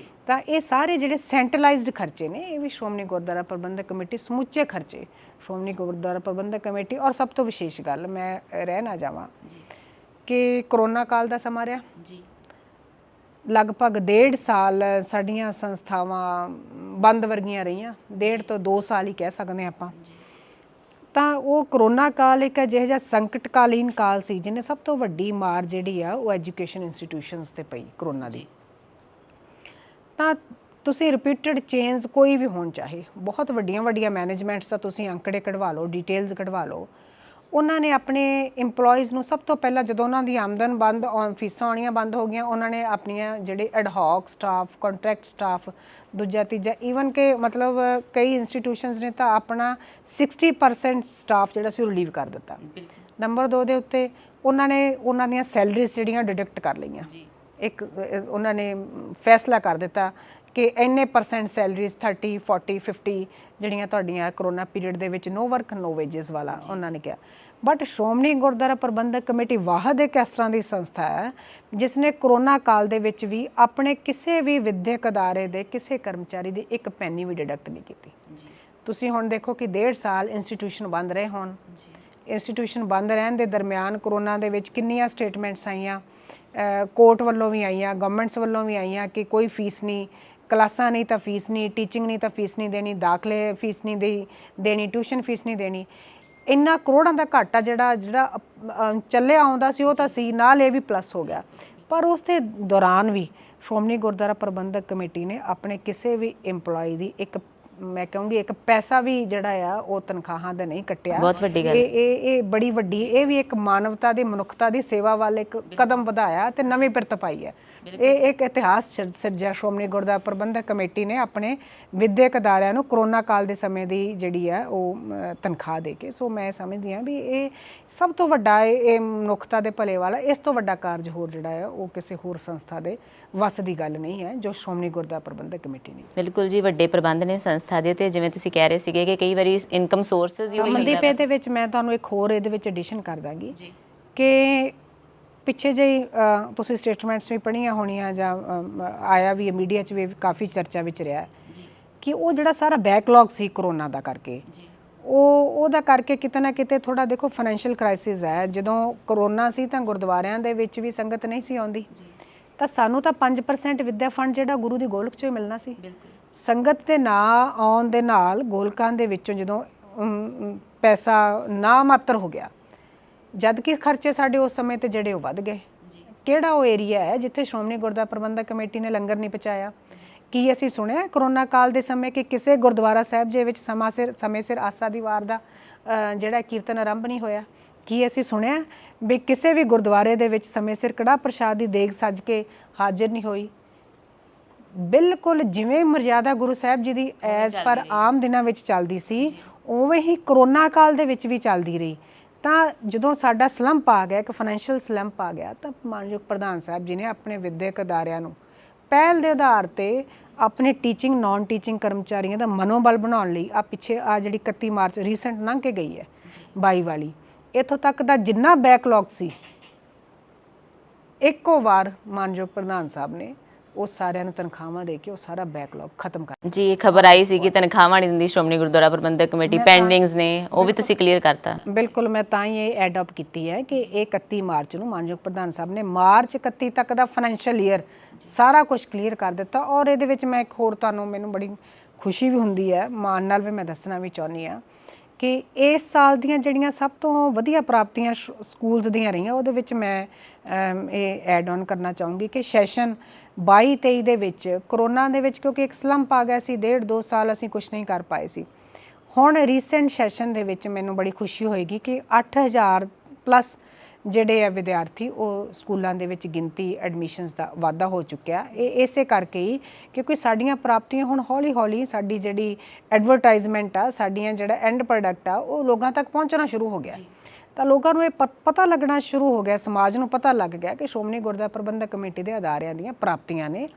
ਤਾਂ ਇਹ ਸਾਰੇ ਜਿਹੜੇ ਸੈਂਟਰਲਾਈਜ਼ਡ ਖਰਚੇ ਨੇ, ਇਹ ਵੀ ਸ਼੍ਰੋਮਣੀ ਗੁਰਦੁਆਰਾ ਪ੍ਰਬੰਧਕ ਕਮੇਟੀ ਸਮੁੱਚੇ ਖਰਚੇ ਸ਼੍ਰੋਮਣੀ ਗੁਰਦੁਆਰਾ ਪ੍ਰਬੰਧਕ ਕਮੇਟੀ। ਔਰ ਸਭ ਤੋਂ ਵਿਸ਼ੇਸ਼ ਗੱਲ ਮੈਂ ਰਹਿ ਨਾ ਜਾਵਾਂ ਕਿ ਕਰੋਨਾ ਕਾਲ ਦਾ ਸਮਾਂ ਰਿਹਾ, ਲਗਭਗ 1.5 ਸਾਲ ਸਾਡੀਆਂ ਸੰਸਥਾਵਾਂ ਬੰਦ ਵਰਗੀਆਂ ਰਹੀਆਂ, 1.5 ਤੋਂ 2 ਸਾਲ ਹੀ ਕਹਿ ਸਕਦੇ ਹਾਂ ਆਪਾਂ। ਤਾਂ ਉਹ ਕਰੋਨਾ ਕਾਲ ਇੱਕ ਅਜਿਹਾ ਜਿਹਾ ਸੰਕਟਕਾਲੀਨ ਕਾਲ ਸੀ ਜਿਹਨੇ ਸਭ ਤੋਂ ਵੱਡੀ ਮਾਰ ਜਿਹੜੀ ਆ ਉਹ ਐਜੂਕੇਸ਼ਨ ਇੰਸਟੀਟਿਊਸ਼ਨਸ ਤੇ ਪਈ ਕਰੋਨਾ ਦੀ। ਤਾਂ ਤੁਸੀਂ ਰਿਪੀਟਡ ਚੇਂਜ ਕੋਈ ਵੀ ਹੋਣ ਚਾਹੇ, ਬਹੁਤ ਵੱਡੀਆਂ ਵੱਡੀਆਂ ਮੈਨੇਜਮੈਂਟਸ ਦਾ ਤੁਸੀਂ ਅੰਕੜੇ ਕਢਵਾ ਲਓ, ਡਿਟੇਲਸ ਕਢਵਾ ਲਓ, ਉਹਨਾਂ ਨੇ ਆਪਣੇ ਇੰਪਲੋਈਜ਼ ਨੂੰ ਸਭ ਤੋਂ ਪਹਿਲਾਂ ਜਦੋਂ ਉਹਨਾਂ ਦੀ ਆਮਦਨ ਬੰਦ ਫੀਸਾਂ ਆਉਣੀਆਂ ਬੰਦ ਹੋ ਗਈਆਂ, ਉਹਨਾਂ ਨੇ ਆਪਣੀਆਂ ਜਿਹੜੇ ਐਡਹੌਕ ਸਟਾਫ, ਕੰਟਰੈਕਟ ਸਟਾਫ, ਦੂਜਾ ਤੀਜਾ ਈਵਨ ਕਿ ਮਤਲਬ ਕਈ ਇੰਸਟੀਟਿਊਸ਼ਨਸ ਨੇ ਤਾਂ ਆਪਣਾ 60% ਸਟਾਫ ਜਿਹੜਾ ਸੀ ਉਹ ਰਿਲੀਵ ਕਰ ਦਿੱਤਾ। ਨੰਬਰ 2 ਦੇ ਉੱਤੇ ਉਹਨਾਂ ਨੇ ਉਹਨਾਂ ਦੀਆਂ ਸੈਲਰੀਜ਼ ਜਿਹੜੀਆਂ ਡਿਡਕਟ ਕਰ ਲਈਆਂ। ਇੱਕ ਉਹਨਾਂ ਨੇ ਫੈਸਲਾ ਕਰ ਦਿੱਤਾ ਕਿ ਇੰਨੇ % ਸੈਲਰੀਜ਼ 30, 40, 50 ਜਿਹੜੀਆਂ ਤੁਹਾਡੀਆਂ ਕਰੋਨਾ ਪੀਰੀਅਡ ਦੇ ਵਿੱਚ ਨੋ ਵਰਕ ਨੋ ਵੇਜਸ ਵਾਲਾ ਉਹਨਾਂ ਨੇ ਕਿਹਾ। ਬਟ ਸ਼੍ਰੋਮਣੀ ਗੁਰਦੁਆਰਾ ਪ੍ਰਬੰਧਕ ਕਮੇਟੀ ਵਾਹਦ ਇੱਕ ਇਸ ਤਰ੍ਹਾਂ ਦੀ ਸੰਸਥਾ ਹੈ ਜਿਸ ਨੇ ਕਰੋਨਾ ਕਾਲ ਦੇ ਵਿੱਚ ਵੀ ਆਪਣੇ ਕਿਸੇ ਵੀ ਵਿਦਿਅਕ ਅਦਾਰੇ ਦੇ ਕਿਸੇ ਕਰਮਚਾਰੀ ਦੀ ਇੱਕ ਪੈਨੀ ਵੀ ਡਿਡਕਟ ਨਹੀਂ ਕੀਤੀ। ਤੁਸੀਂ ਹੁਣ ਦੇਖੋ ਕਿ 1.5 ਸਾਲ ਇੰਸਟੀਟਿਊਸ਼ਨ ਬੰਦ ਰਹੇ ਹੋਣ, ਇੰਸਟੀਟਿਊਸ਼ਨ ਬੰਦ ਰਹਿਣ ਦੇ ਦਰਮਿਆਨ ਕਰੋਨਾ ਦੇ ਵਿੱਚ ਕਿੰਨੀਆਂ ਸਟੇਟਮੈਂਟਸ ਆਈਆਂ, ਕੋਰਟ ਵੱਲੋਂ ਵੀ ਆਈਆਂ, ਗਵਰਨਮੈਂਟਸ ਵੱਲੋਂ ਵੀ ਆਈਆਂ ਕਿ ਕੋਈ ਫੀਸ ਨਹੀਂ, ਕਲਾਸਾਂ ਨਹੀਂ ਤਾਂ ਫੀਸ ਨਹੀਂ, ਟੀਚਿੰਗ ਨਹੀਂ ਤਾਂ ਫੀਸ ਨਹੀਂ ਦੇਣੀ, ਦਾਖਲੇ ਫੀਸ ਨਹੀਂ ਦੇਣੀ, ਟਿਊਸ਼ਨ ਫੀਸ ਨਹੀਂ ਦੇਣੀ। ਇੰਨਾ ਕਰੋੜਾਂ ਦਾ ਘਾਟਾ ਜਿਹੜਾ ਚੱਲਿਆ ਆਉਂਦਾ ਸੀ ਉਹ ਤਾਂ ਸੀ, ਨਾਲ ਇਹ ਵੀ ਪਲੱਸ ਹੋ ਗਿਆ। ਪਰ ਉਸ ਦੇ ਦੌਰਾਨ ਵੀ ਸ਼੍ਰੋਮਣੀ ਗੁਰਦੁਆਰਾ ਪ੍ਰਬੰਧਕ ਕਮੇਟੀ ਨੇ ਆਪਣੇ ਕਿਸੇ ਵੀ ਇੰਪਲੋਈ ਦੀ ਇੱਕ, ਮੈਂ ਕਹੂੰਗੀ ਇੱਕ ਪੈਸਾ ਵੀ ਜਿਹੜਾ ਆ ਉਹ ਤਨਖਾਹਾਂ ਦਾ ਨਹੀਂ ਕੱਟਿਆ। ਬਹੁਤ ਵੱਡੀ ਗੱਲ ਇਹ ਬੜੀ ਵੱਡੀ, ਇਹ ਵੀ ਇੱਕ ਮਾਨਵਤਾ ਦੀ, ਮਨੁੱਖਤਾ ਦੀ ਸੇਵਾ ਵੱਲ ਇੱਕ ਕਦਮ ਵਧਾਇਆ ਤੇ ਨਵੀਂ ਪਿਰਤ ਪਾਈ ਹੈ। ਇਹ ਇੱਕ ਇਤਿਹਾਸ ਸਿਰਜਿਆ ਸ਼੍ਰੋਮਣੀ ਗੁਰਦੁਆਰਾ ਪ੍ਰਬੰਧਕ ਕਮੇਟੀ ਨੇ ਆਪਣੇ ਵਿਦਿਅਕ ਅਦਾਰਿਆਂ ਨੂੰ ਕਰੋਨਾ ਕਾਲ ਦੇ ਸਮੇਂ ਦੀ ਜਿਹੜੀ ਹੈ ਉਹ ਤਨਖਾਹ ਦੇ ਕੇ। ਸੋ ਮੈਂ ਸਮਝਦੀ ਹਾਂ ਵੀ ਇਹ ਸਭ ਤੋਂ ਵੱਡਾ, ਇਹ ਮਨੁੱਖਤਾ ਦੇ ਭਲੇ ਵਾਲਾ, ਇਸ ਤੋਂ ਵੱਡਾ ਕਾਰਜ ਹੋਰ ਜਿਹੜਾ ਹੈ ਉਹ ਕਿਸੇ ਹੋਰ ਸੰਸਥਾ ਦੇ ਵੱਸ ਦੀ ਗੱਲ ਨਹੀਂ ਹੈ ਜੋ ਸ਼੍ਰੋਮਣੀ ਗੁਰਦੁਆਰਾ ਪ੍ਰਬੰਧਕ ਕਮੇਟੀ ਨੇ। ਬਿਲਕੁਲ ਜੀ, ਵੱਡੇ ਪ੍ਰਬੰਧ ਨੇ ਸੰਸਥਾ ਦੇ, ਤੇ ਜਿਵੇਂ ਤੁਸੀਂ ਕਹਿ ਰਹੇ ਸੀਗੇ ਕਿ ਕਈ ਵਾਰੀ ਇਨਕਮ ਸੋਰਸਸ ਹੀ ਮਨਦੀਪ ਇਹਦੇ ਵਿੱਚ ਮੈਂ ਤੁਹਾਨੂੰ ਇੱਕ ਹੋਰ ਇਹਦੇ ਵਿੱਚ ਐਡੀਸ਼ਨ ਕਰ ਦਾਂਗੀ ਕਿ ਪਿੱਛੇ ਜਿਹੀ ਤੁਸੀਂ ਸਟੇਟਮੈਂਟਸ ਵੀ ਪੜ੍ਹੀਆਂ ਹੋਣੀਆਂ ਜਾਂ ਆਇਆ ਵੀ ਮੀਡੀਆ 'ਚ ਵੀ ਕਾਫੀ ਚਰਚਾ ਵਿੱਚ ਰਿਹਾ ਕਿ ਉਹ ਜਿਹੜਾ ਸਾਰਾ ਬੈਕਲੌਗ ਸੀ ਕਰੋਨਾ ਦਾ ਕਰਕੇ, ਉਹਦਾ ਕਰਕੇ ਕਿਤੇ ਨਾ ਕਿਤੇ ਥੋੜ੍ਹਾ ਦੇਖੋ ਫਾਈਨੈਂਸ਼ੀਅਲ ਕ੍ਰਾਈਸਿਸ ਹੈ। ਜਦੋਂ ਕਰੋਨਾ ਸੀ ਤਾਂ ਗੁਰਦੁਆਰਿਆਂ ਦੇ ਵਿੱਚ ਵੀ ਸੰਗਤ ਨਹੀਂ ਸੀ ਆਉਂਦੀ, ਤਾਂ ਸਾਨੂੰ ਤਾਂ 5% ਵਿੱਦਿਆ ਫੰਡ ਜਿਹੜਾ ਗੁਰੂ ਦੀ ਗੋਲਕ 'ਚੋਂ ਹੀ ਮਿਲਣਾ ਸੀ। ਸੰਗਤ ਦੇ ਨਾ ਆਉਣ ਦੇ ਨਾਲ ਗੋਲਕਾਂ ਦੇ ਵਿੱਚੋਂ ਜਦੋਂ ਪੈਸਾ ਨਾ ਮਾਤਰ ਹੋ ਗਿਆ, ਜਦ ਕਿ ਖਰਚੇ ਸਾਡੇ ਉਸ ਸਮੇਂ ਤੇ ਜਿਹੜੇ ਉਹ ਵੱਧ ਗਏ। ਕਿਹੜਾ ਉਹ ਏਰੀਆ ਹੈ ਜਿੱਥੇ ਸ਼੍ਰੋਮਣੀ ਗੁਰਦੁਆਰਾ ਪ੍ਰਬੰਧਕ ਕਮੇਟੀ ਨੇ ਲੰਗਰ ਨਹੀਂ ਪਹੁੰਚਾਇਆ? ਕੀ ਅਸੀਂ ਸੁਣਿਆ ਕਰੋਨਾ ਕਾਲ ਦੇ ਸਮੇਂ ਕਿ ਕਿਸੇ ਗੁਰਦੁਆਰਾ ਸਾਹਿਬ ਦੇ ਵਿੱਚ ਸਮੇਂ ਸਿਰ ਆਸਾ ਦੀ ਵਾਰ ਦਾ ਜਿਹੜਾ ਕੀਰਤਨ ਆਰੰਭ ਨਹੀਂ ਹੋਇਆ? ਕੀ ਅਸੀਂ ਸੁਣਿਆ ਵੀ ਕਿਸੇ ਵੀ ਗੁਰਦੁਆਰੇ ਦੇ ਵਿੱਚ ਸਮੇਂ ਸਿਰ ਕੜਾਹ ਪ੍ਰਸ਼ਾਦ ਦੀ ਦੇਗ ਸੱਜ ਕੇ ਹਾਜ਼ਰ ਨਹੀਂ ਹੋਈ? ਬਿਲਕੁਲ ਜਿਵੇਂ ਮਰਜ਼ਾਦਾ ਗੁਰੂ ਸਾਹਿਬ ਜੀ ਦੀ ਐਜ਼ ਪਰ ਆਮ ਦਿਨਾਂ ਵਿੱਚ ਚੱਲਦੀ ਸੀ, ਉਵੇਂ ਹੀ ਕਰੋਨਾ ਕਾਲ ਦੇ ਵਿੱਚ ਵੀ ਚੱਲਦੀ ਰਹੀ। ਤਾਂ ਜਦੋਂ ਸਾਡਾ ਸਲੰਪ ਆ ਗਿਆ, ਇੱਕ ਫਾਈਨੈਂਸ਼ੀਅਲ ਸਲੰਪ ਆ ਗਿਆ, ਤਾਂ ਮਾਨਯੋਗ ਪ੍ਰਧਾਨ ਸਾਹਿਬ ਜੀ ਨੇ ਆਪਣੇ ਵਿਦਿਅਕ ਅਦਾਰਿਆਂ ਨੂੰ ਪਹਿਲ ਦੇ ਆਧਾਰ ਤੇ ਆਪਣੇ ਟੀਚਿੰਗ ਨਾਨ ਟੀਚਿੰਗ ਕਰਮਚਾਰੀਆਂ ਦਾ ਮਨੋਬਲ ਬਣਾਉਣ ਲਈ ਪਿੱਛੇ ਜਿਹੜੀ 31 ਮਾਰਚ ਰੀਸੈਂਟ ਲੰਘ ਕੇ ਗਈ ਹੈ 22 ਵਾਲੀ, ਇੱਥੋਂ ਤੱਕ ਦਾ ਜਿੰਨਾ ਬੈਕਲੌਗ ਸੀ ਇੱਕੋ ਵਾਰ ਮਾਨਯੋਗ ਪ੍ਰਧਾਨ ਸਾਹਿਬ ਨੇ ਉਹ ਸਾਰਿਆਂ ਨੂੰ ਤਨਖਾਹਾਂ ਦੇ ਕੇ ਉਹ ਸਾਰਾ ਬੈਕਲੌਗ ਖਤਮ ਕਰ ਜੀ। ਖਬਰ ਆਈ ਸੀ ਕਿ ਤਨਖਾਹਾਂ ਨਹੀਂ ਦਿੰਦੀ ਸ਼੍ਰੋਮਣੀ ਗੁਰਦੁਆਰਾ ਪ੍ਰਬੰਧਕ ਕਮੇਟੀ, ਪੈਂਡਿੰਗਸ ਨੇ, ਉਹ ਵੀ ਤੁਸੀਂ ਕਲੀਅਰ ਕਰਤਾ। ਬਿਲਕੁਲ, ਮੈਂ ਤਾਂ ਹੀ ਇਹ ਐਡ ਅਪ ਕੀਤੀ ਹੈ ਕਿ ਇਹ 31 ਮਾਰਚ ਨੂੰ ਮਾਨਯੋਗ ਪ੍ਰਧਾਨ ਸਾਹਿਬ ਨੇ ਮਾਰਚ 31 ਤੱਕ ਦਾ ਫਾਈਨੈਂਸ਼ੀਅਲ ਈਅਰ ਸਾਰਾ ਕੁਝ ਕਲੀਅਰ ਕਰ ਦਿੱਤਾ। ਔਰ ਇਹਦੇ ਵਿੱਚ ਮੈਂ ਇੱਕ ਹੋਰ ਤੁਹਾਨੂੰ, ਮੈਨੂੰ ਬੜੀ ਖੁਸ਼ੀ ਵੀ ਹੁੰਦੀ ਹੈ, ਮਾਣ ਨਾਲ ਵੀ ਮੈਂ ਦੱਸਣਾ ਵੀ ਚਾਹੁੰਦੀ ਹਾਂ ਕਿ ਇਸ ਸਾਲ ਦੀਆਂ ਜਿਹੜੀਆਂ ਸਭ ਤੋਂ ਵਧੀਆ ਪ੍ਰਾਪਤੀਆਂ ਸਕੂਲਸ ਦੀਆਂ ਰਹੀਆਂ, ਉਹਦੇ ਵਿੱਚ ਮੈਂ ਇਹ ਐਡ ਔਨ ਕਰਨਾ ਚਾਹੂੰਗੀ ਕਿ ਸੈਸ਼ਨ 22-23 ਦੇ ਵਿੱਚ ਕਰੋਨਾ ਦੇ ਵਿੱਚ ਕਿਉਂਕਿ ਇੱਕ ਸਲੰਪ ਆ ਗਿਆ ਸੀ, 1.5-2 ਸਾਲ ਅਸੀਂ ਕੁਝ ਨਹੀਂ ਕਰ ਪਾਏ ਸੀ। ਹੁਣ ਰੀਸੈਂਟ ਸੈਸ਼ਨ ਦੇ ਵਿੱਚ ਮੈਨੂੰ ਬੜੀ ਖੁਸ਼ੀ ਹੋਏਗੀ ਕਿ 8000 ਪਲੱਸ ਜਿਹੜੇ ਆ ਵਿਦਿਆਰਥੀ ਉਹ ਸਕੂਲਾਂ ਦੇ ਵਿੱਚ ਗਿਣਤੀ ਐਡਮਿਸ਼ਨਸ ਦਾ ਵਾਧਾ ਹੋ ਚੁੱਕਿਆ। ਇਹ ਇਸੇ ਕਰਕੇ ਹੀ ਕਿਉਂਕਿ ਸਾਡੀਆਂ ਪ੍ਰਾਪਤੀਆਂ ਹੁਣ ਹੌਲੀ ਹੌਲੀ ਸਾਡੀ ਜਿਹੜੀ ਐਡਵਰਟਾਈਜ਼ਮੈਂਟ ਆ, ਸਾਡੀਆਂ ਜਿਹੜਾ ਐਂਡ ਪ੍ਰੋਡਕਟ ਆ ਉਹ ਲੋਕਾਂ ਤੱਕ ਪਹੁੰਚਣਾ ਸ਼ੁਰੂ ਹੋ ਗਿਆ। ਤਾਂ ਲੋਕਾਂ ਨੂੰ ਇਹ ਪਤਾ ਲੱਗਣਾ ਸ਼ੁਰੂ ਹੋ ਗਿਆ, ਸਮਾਜ ਨੂੰ ਪਤਾ ਲੱਗ ਗਿਆ ਕਿ ਸ਼੍ਰੋਮਣੀ ਗੁਰਦੁਆਰਾ ਪ੍ਰਬੰਧਕ ਕਮੇਟੀ ਦੇ ਅਦਾਰਿਆਂ ਦੀਆਂ ਪ੍ਰਾਪਤੀਆਂ ਨੇ।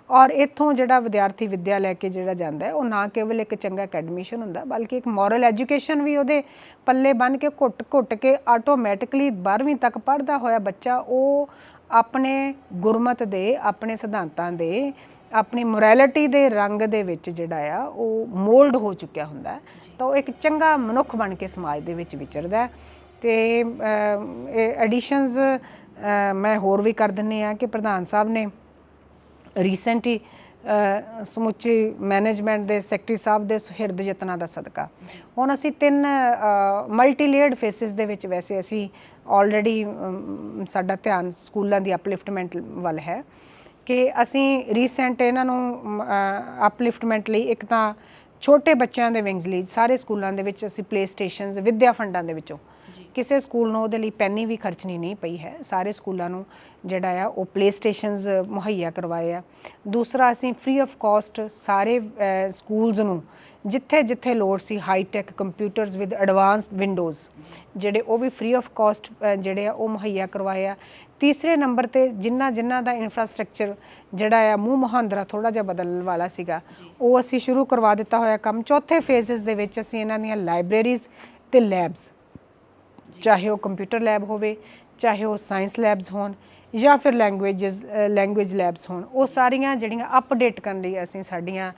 ਔਰ ਇੱਥੋਂ ਜਿਹੜਾ ਵਿਦਿਆਰਥੀ ਵਿੱਦਿਆ ਲੈ ਕੇ ਜਿਹੜਾ ਜਾਂਦਾ ਹੈ ਉਹ ਨਾ ਕੇਵਲ ਇੱਕ ਚੰਗਾ ਅਕੈਡਮਿਸ਼ਨ ਹੁੰਦਾ ਬਲਕਿ ਇੱਕ ਮੋਰਲ ਐਜੂਕੇਸ਼ਨ ਵੀ ਉਹਦੇ ਪੱਲੇ ਬੰਨ੍ਹ ਕੇ ਘੁੱਟ ਕੇ ਆਟੋਮੈਟਿਕਲੀ 12ਵੀਂ ਤੱਕ ਪੜ੍ਹਦਾ ਹੋਇਆ ਬੱਚਾ ਉਹ ਆਪਣੇ ਗੁਰਮਤ ਦੇ, ਆਪਣੇ ਸਿਧਾਂਤਾਂ ਦੇ, ਆਪਣੀ ਮੋਰੈਲਿਟੀ ਦੇ ਰੰਗ ਦੇ ਵਿੱਚ ਜਿਹੜਾ ਆ ਉਹ ਮੋਲਡ ਹੋ ਚੁੱਕਿਆ ਹੁੰਦਾ। ਤਾਂ ਉਹ ਇੱਕ ਚੰਗਾ ਮਨੁੱਖ ਬਣ ਕੇ ਸਮਾਜ ਦੇ ਵਿੱਚ ਵਿਚਰਦਾ। ਅਤੇ ਇਹ ਐਡੀਸ਼ਨਸ ਮੈਂ ਹੋਰ ਵੀ ਕਰ ਦਿੰਦੀ ਹਾਂ ਕਿ ਪ੍ਰਧਾਨ ਸਾਹਿਬ ਨੇ ਰੀਸੈਂਟ ਹੀ ਸਮੁੱਚੀ ਮੈਨੇਜਮੈਂਟ ਦੇ ਸੈਕਟਰੀ ਸਾਹਿਬ ਦੇ ਸੁਹਿਰਦ ਯਤਨਾਂ ਦਾ ਸਦਕਾ ਹੁਣ ਅਸੀਂ 3 ਮਲਟੀ ਲੇਅਰਡ ਫੇਸਿਸ ਦੇ ਵਿੱਚ ਵੈਸੇ ਅਸੀਂ ਆਲਰੇਡੀ ਸਾਡਾ ਧਿਆਨ ਸਕੂਲਾਂ ਦੀ ਅਪਲਿਫਟਮੈਂਟ ਵੱਲ ਹੈ ਕਿ ਅਸੀਂ ਰੀਸੈਂਟ ਇਹਨਾਂ ਨੂੰ ਅਪਲਿਫਟਮੈਂਟ ਲਈ ਇੱਕ ਤਾਂ ਛੋਟੇ ਬੱਚਿਆਂ ਦੇ ਵਿੰਗਸ ਲਈ ਸਾਰੇ ਸਕੂਲਾਂ ਦੇ ਵਿੱਚ ਅਸੀਂ ਪਲੇ ਸਟੇਸ਼ਨਸ ਵਿੱਦਿਆ ਫੰਡਾਂ ਦੇ ਵਿੱਚੋਂ ਕਿਸੇ ਸਕੂਲ ਨੂੰ ਉਹਦੇ ਲਈ ਪੈਨੀ ਵੀ ਖਰਚਣੀ ਨਹੀਂ ਪਈ ਹੈ। ਸਾਰੇ ਸਕੂਲਾਂ ਨੂੰ ਜਿਹੜਾ ਆ ਉਹ ਪਲੇ ਸਟੇਸ਼ਨਸ ਮੁਹੱਈਆ ਕਰਵਾਏ ਆ। ਦੂਸਰਾ ਅਸੀਂ ਫ੍ਰੀ ਆਫ ਕਾਸਟ ਸਾਰੇ ਸਕੂਲਸ ਨੂੰ ਜਿੱਥੇ ਜਿੱਥੇ ਲੋੜ ਸੀ high tech computers with advanced Windows ਜਿਹੜੇ ਉਹ ਵੀ ਫ੍ਰੀ ਆਫ ਕਾਸਟ ਜਿਹੜੇ ਆ ਉਹ ਮੁਹੱਈਆ ਕਰਵਾਏ ਆ। ਤੀਸਰੇ ਨੰਬਰ ਤੇ ਜਿਨ੍ਹਾਂ ਦਾ ਇਨਫਰਾਸਟ੍ਰਕਚਰ ਜਿਹੜਾ ਆ ਮੂੰਹ ਮੁਹਾਂਦਰਾ ਥੋੜਾ ਜਿਹਾ ਬਦਲਣ ਵਾਲਾ ਸੀਗਾ ਉਹ ਅਸੀਂ ਸ਼ੁਰੂ ਕਰਵਾ ਦਿੱਤਾ ਹੋਇਆ ਕੰਮ। ਚੌਥੇ ਫੇਜ਼ਸ ਦੇ ਵਿੱਚ ਅਸੀਂ ਇਹਨਾਂ ਦੀਆਂ ਲਾਇਬ੍ਰੇਰੀਜ਼ ਤੇ ਲੈਬਸ, ਚਾਹੇ ਉਹ ਕੰਪਿਊਟਰ ਲੈਬ ਹੋਵੇ, ਚਾਹੇ ਉਹ ਸਾਇੰਸ ਲੈਬਸ ਹੋਣ ਜਾਂ ਫਿਰ ਲੈਂਗੁਏਜ ਲੈਬਸ ਹੋਣ, ਉਹ ਸਾਰੀਆਂ ਜਿਹੜੀਆਂ ਅਪਡੇਟ ਕਰਨ ਲਈ ਅਸੀਂ ਸਾਡੀਆਂ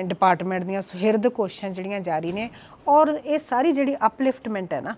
ਡਿਪਾਰਟਮੈਂਟ ਦੀਆਂ ਸੁਹਿਰਦ ਕੋਸ਼ਿਸ਼ਾਂ ਜਿਹੜੀਆਂ ਜਾਰੀ ਨੇ। ਔਰ ਇਹ ਸਾਰੀ ਜਿਹੜੀ ਅਪਲਿਫਟਮੈਂਟ ਹੈ ਨਾ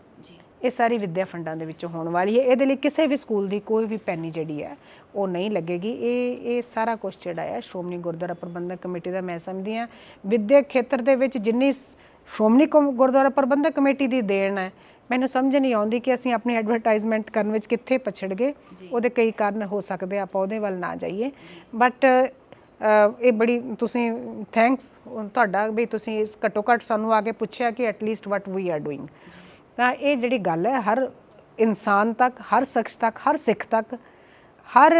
ਇਹ ਸਾਰੀ ਵਿੱਦਿਆ ਫੰਡਾਂ ਦੇ ਵਿੱਚੋਂ ਹੋਣ ਵਾਲੀ ਹੈ। ਇਹਦੇ ਲਈ ਕਿਸੇ ਵੀ ਸਕੂਲ ਦੀ ਕੋਈ ਵੀ ਪੈਨੀ ਜਿਹੜੀ ਹੈ ਉਹ ਨਹੀਂ ਲੱਗੇਗੀ। ਇਹ ਸਾਰਾ ਕੁਝ ਜਿਹੜਾ ਹੈ ਸ਼੍ਰੋਮਣੀ ਗੁਰਦੁਆਰਾ ਪ੍ਰਬੰਧਕ ਕਮੇਟੀ ਦਾ ਮੈਂ ਸਮਝਦੀ ਹਾਂ ਵਿੱਦਿਅਕ ਖੇਤਰ ਦੇ ਵਿੱਚ ਜਿੰਨੀ ਸ਼੍ਰੋਮਣੀ ਗੁਰਦੁਆਰਾ ਪ੍ਰਬੰਧਕ ਕਮੇਟੀ ਦੀ ਦੇਣ ਹੈ ਮੈਨੂੰ ਸਮਝ ਨਹੀਂ ਆਉਂਦੀ ਕਿ ਅਸੀਂ ਆਪਣੀ ਐਡਵਰਟਾਈਜ਼ਮੈਂਟ ਕਰਨ ਵਿੱਚ ਕਿੱਥੇ ਪਛੜ ਗਏ। ਉਹਦੇ ਕਈ ਕਾਰਨ ਹੋ ਸਕਦੇ ਆਪਾਂ ਉਹਦੇ ਵੱਲ ਨਾ ਜਾਈਏ ਬਟ ਇਹ ਬੜੀ ਤੁਸੀਂ ਥੈਂਕਸ ਤੁਹਾਡਾ ਵੀ ਤੁਸੀਂ ਇਸ ਘੱਟੋ ਘੱਟ ਸਾਨੂੰ ਆ ਕੇ ਪੁੱਛਿਆ ਕਿ at least what we are doing. ਤਾਂ ਇਹ ਜਿਹੜੀ ਗੱਲ ਹੈ ਹਰ ਇਨਸਾਨ ਤੱਕ, ਹਰ ਸ਼ਖਸ ਤੱਕ, ਹਰ ਸਿੱਖ ਤੱਕ, ਹਰ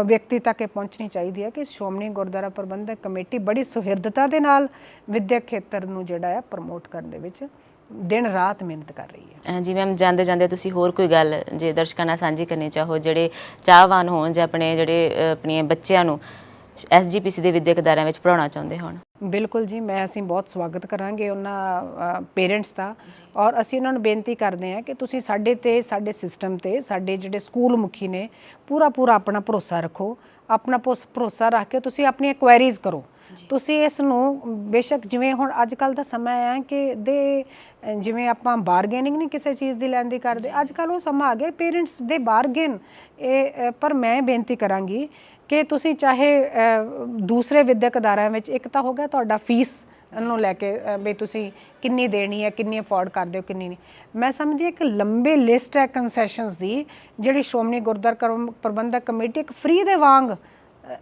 ਵਿਅਕਤੀ ਤੱਕ ਇਹ ਪਹੁੰਚਣੀ ਚਾਹੀਦੀ ਹੈ ਕਿ ਸ਼੍ਰੋਮਣੀ ਗੁਰਦੁਆਰਾ ਪ੍ਰਬੰਧਕ ਕਮੇਟੀ ਬੜੀ ਸੁਹਿਰਦਤਾ ਦੇ ਨਾਲ ਵਿੱਦਿਅਕ ਖੇਤਰ ਨੂੰ ਜਿਹੜਾ ਹੈ ਪ੍ਰਮੋਟ ਕਰਨ ਦੇ ਵਿੱਚ ਦਿਨ ਰਾਤ ਮਿਹਨਤ ਕਰ ਰਹੀ ਹੈ। ਜੀ ਮੈਮ, ਜਾਂਦੇ ਜਾਂਦੇ ਤੁਸੀਂ ਹੋਰ ਕੋਈ ਗੱਲ ਜੇ ਦਰਸ਼ਕਾਂ ਨਾਲ ਸਾਂਝੀ ਕਰਨੀ ਚਾਹੋ ਜਿਹੜੇ ਚਾਹਵਾਨ ਹੋਣ ਜਾਂ ਆਪਣੀਆਂ ਬੱਚਿਆਂ ਨੂੰ SGPC ਦੇ ਵਿੱਦਿਅਕ ਅਦਾਰਿਆਂ ਵਿੱਚ ਪੜ੍ਹਾਉਣਾ ਚਾਹੁੰਦੇ ਹੋਣ? ਬਿਲਕੁਲ ਜੀ, ਅਸੀਂ ਬਹੁਤ ਸਵਾਗਤ ਕਰਾਂਗੇ ਉਹਨਾਂ ਪੇਰੈਂਟਸ ਦਾ ਔਰ ਅਸੀਂ ਉਹਨਾਂ ਨੂੰ ਬੇਨਤੀ ਕਰਦੇ ਹਾਂ ਕਿ ਤੁਸੀਂ ਸਾਡੇ ਸਿਸਟਮ ਤੇ ਸਾਡੇ ਜਿਹੜੇ ਸਕੂਲ ਮੁਖੀ ਨੇ ਪੂਰਾ ਆਪਣਾ ਭਰੋਸਾ ਰੱਖੋ। ਆਪਣਾ ਭਰੋਸਾ ਰੱਖ ਕੇ ਤੁਸੀਂ ਆਪਣੀਆਂ ਕੁਐਰੀਜ਼ ਕਰੋ। ਤੁਸੀਂ ਇਸ ਨੂੰ ਬੇਸ਼ੱਕ ਜਿਵੇਂ ਹੁਣ ਅੱਜ ਕੱਲ੍ਹ ਦਾ ਸਮਾਂ ਹੈ ਕਿ ਜਿਵੇਂ ਆਪਾਂ ਬਾਰਗੇਨਿੰਗ ਨਹੀਂ ਕਿਸੇ ਚੀਜ਼ ਦੀ ਲੈਂਦੀ ਕਰਦੇ, ਅੱਜ ਕੱਲ੍ਹ ਉਹ ਸਮਾਂ ਆ ਗਿਆ ਪੇਰੈਂਟਸ ਦੇ ਬਾਰਗੇਨ। ਪਰ ਮੈਂ ਬੇਨਤੀ ਕਰਾਂਗੀ ਕਿ ਤੁਸੀਂ ਚਾਹੇ ਦੂਸਰੇ ਵਿੱਦਿਅਕ ਅਦਾਰਿਆਂ ਵਿੱਚ ਇੱਕ ਤਾਂ ਹੋ ਗਿਆ ਤੁਹਾਡਾ ਫੀਸ ਨੂੰ ਲੈ ਕੇ ਵੀ ਤੁਸੀਂ ਕਿੰਨੀ ਦੇਣੀ ਹੈ, ਕਿੰਨੀ ਅਫੋਰਡ ਕਰਦੇ ਹੋ, ਕਿੰਨੀ ਨਹੀਂ। ਮੈਂ ਸਮਝਦੀ ਇੱਕ ਲੰਬੇ ਲਿਸਟ ਹੈ ਕੰਸੈਸ਼ਨਸ ਦੀ ਜਿਹੜੀ ਸ਼੍ਰੋਮਣੀ ਗੁਰਦੁਆਰਾ ਪ੍ਰਬੰਧਕ ਕਮੇਟੀ ਇੱਕ ਫ੍ਰੀ ਦੇ ਵਾਂਗ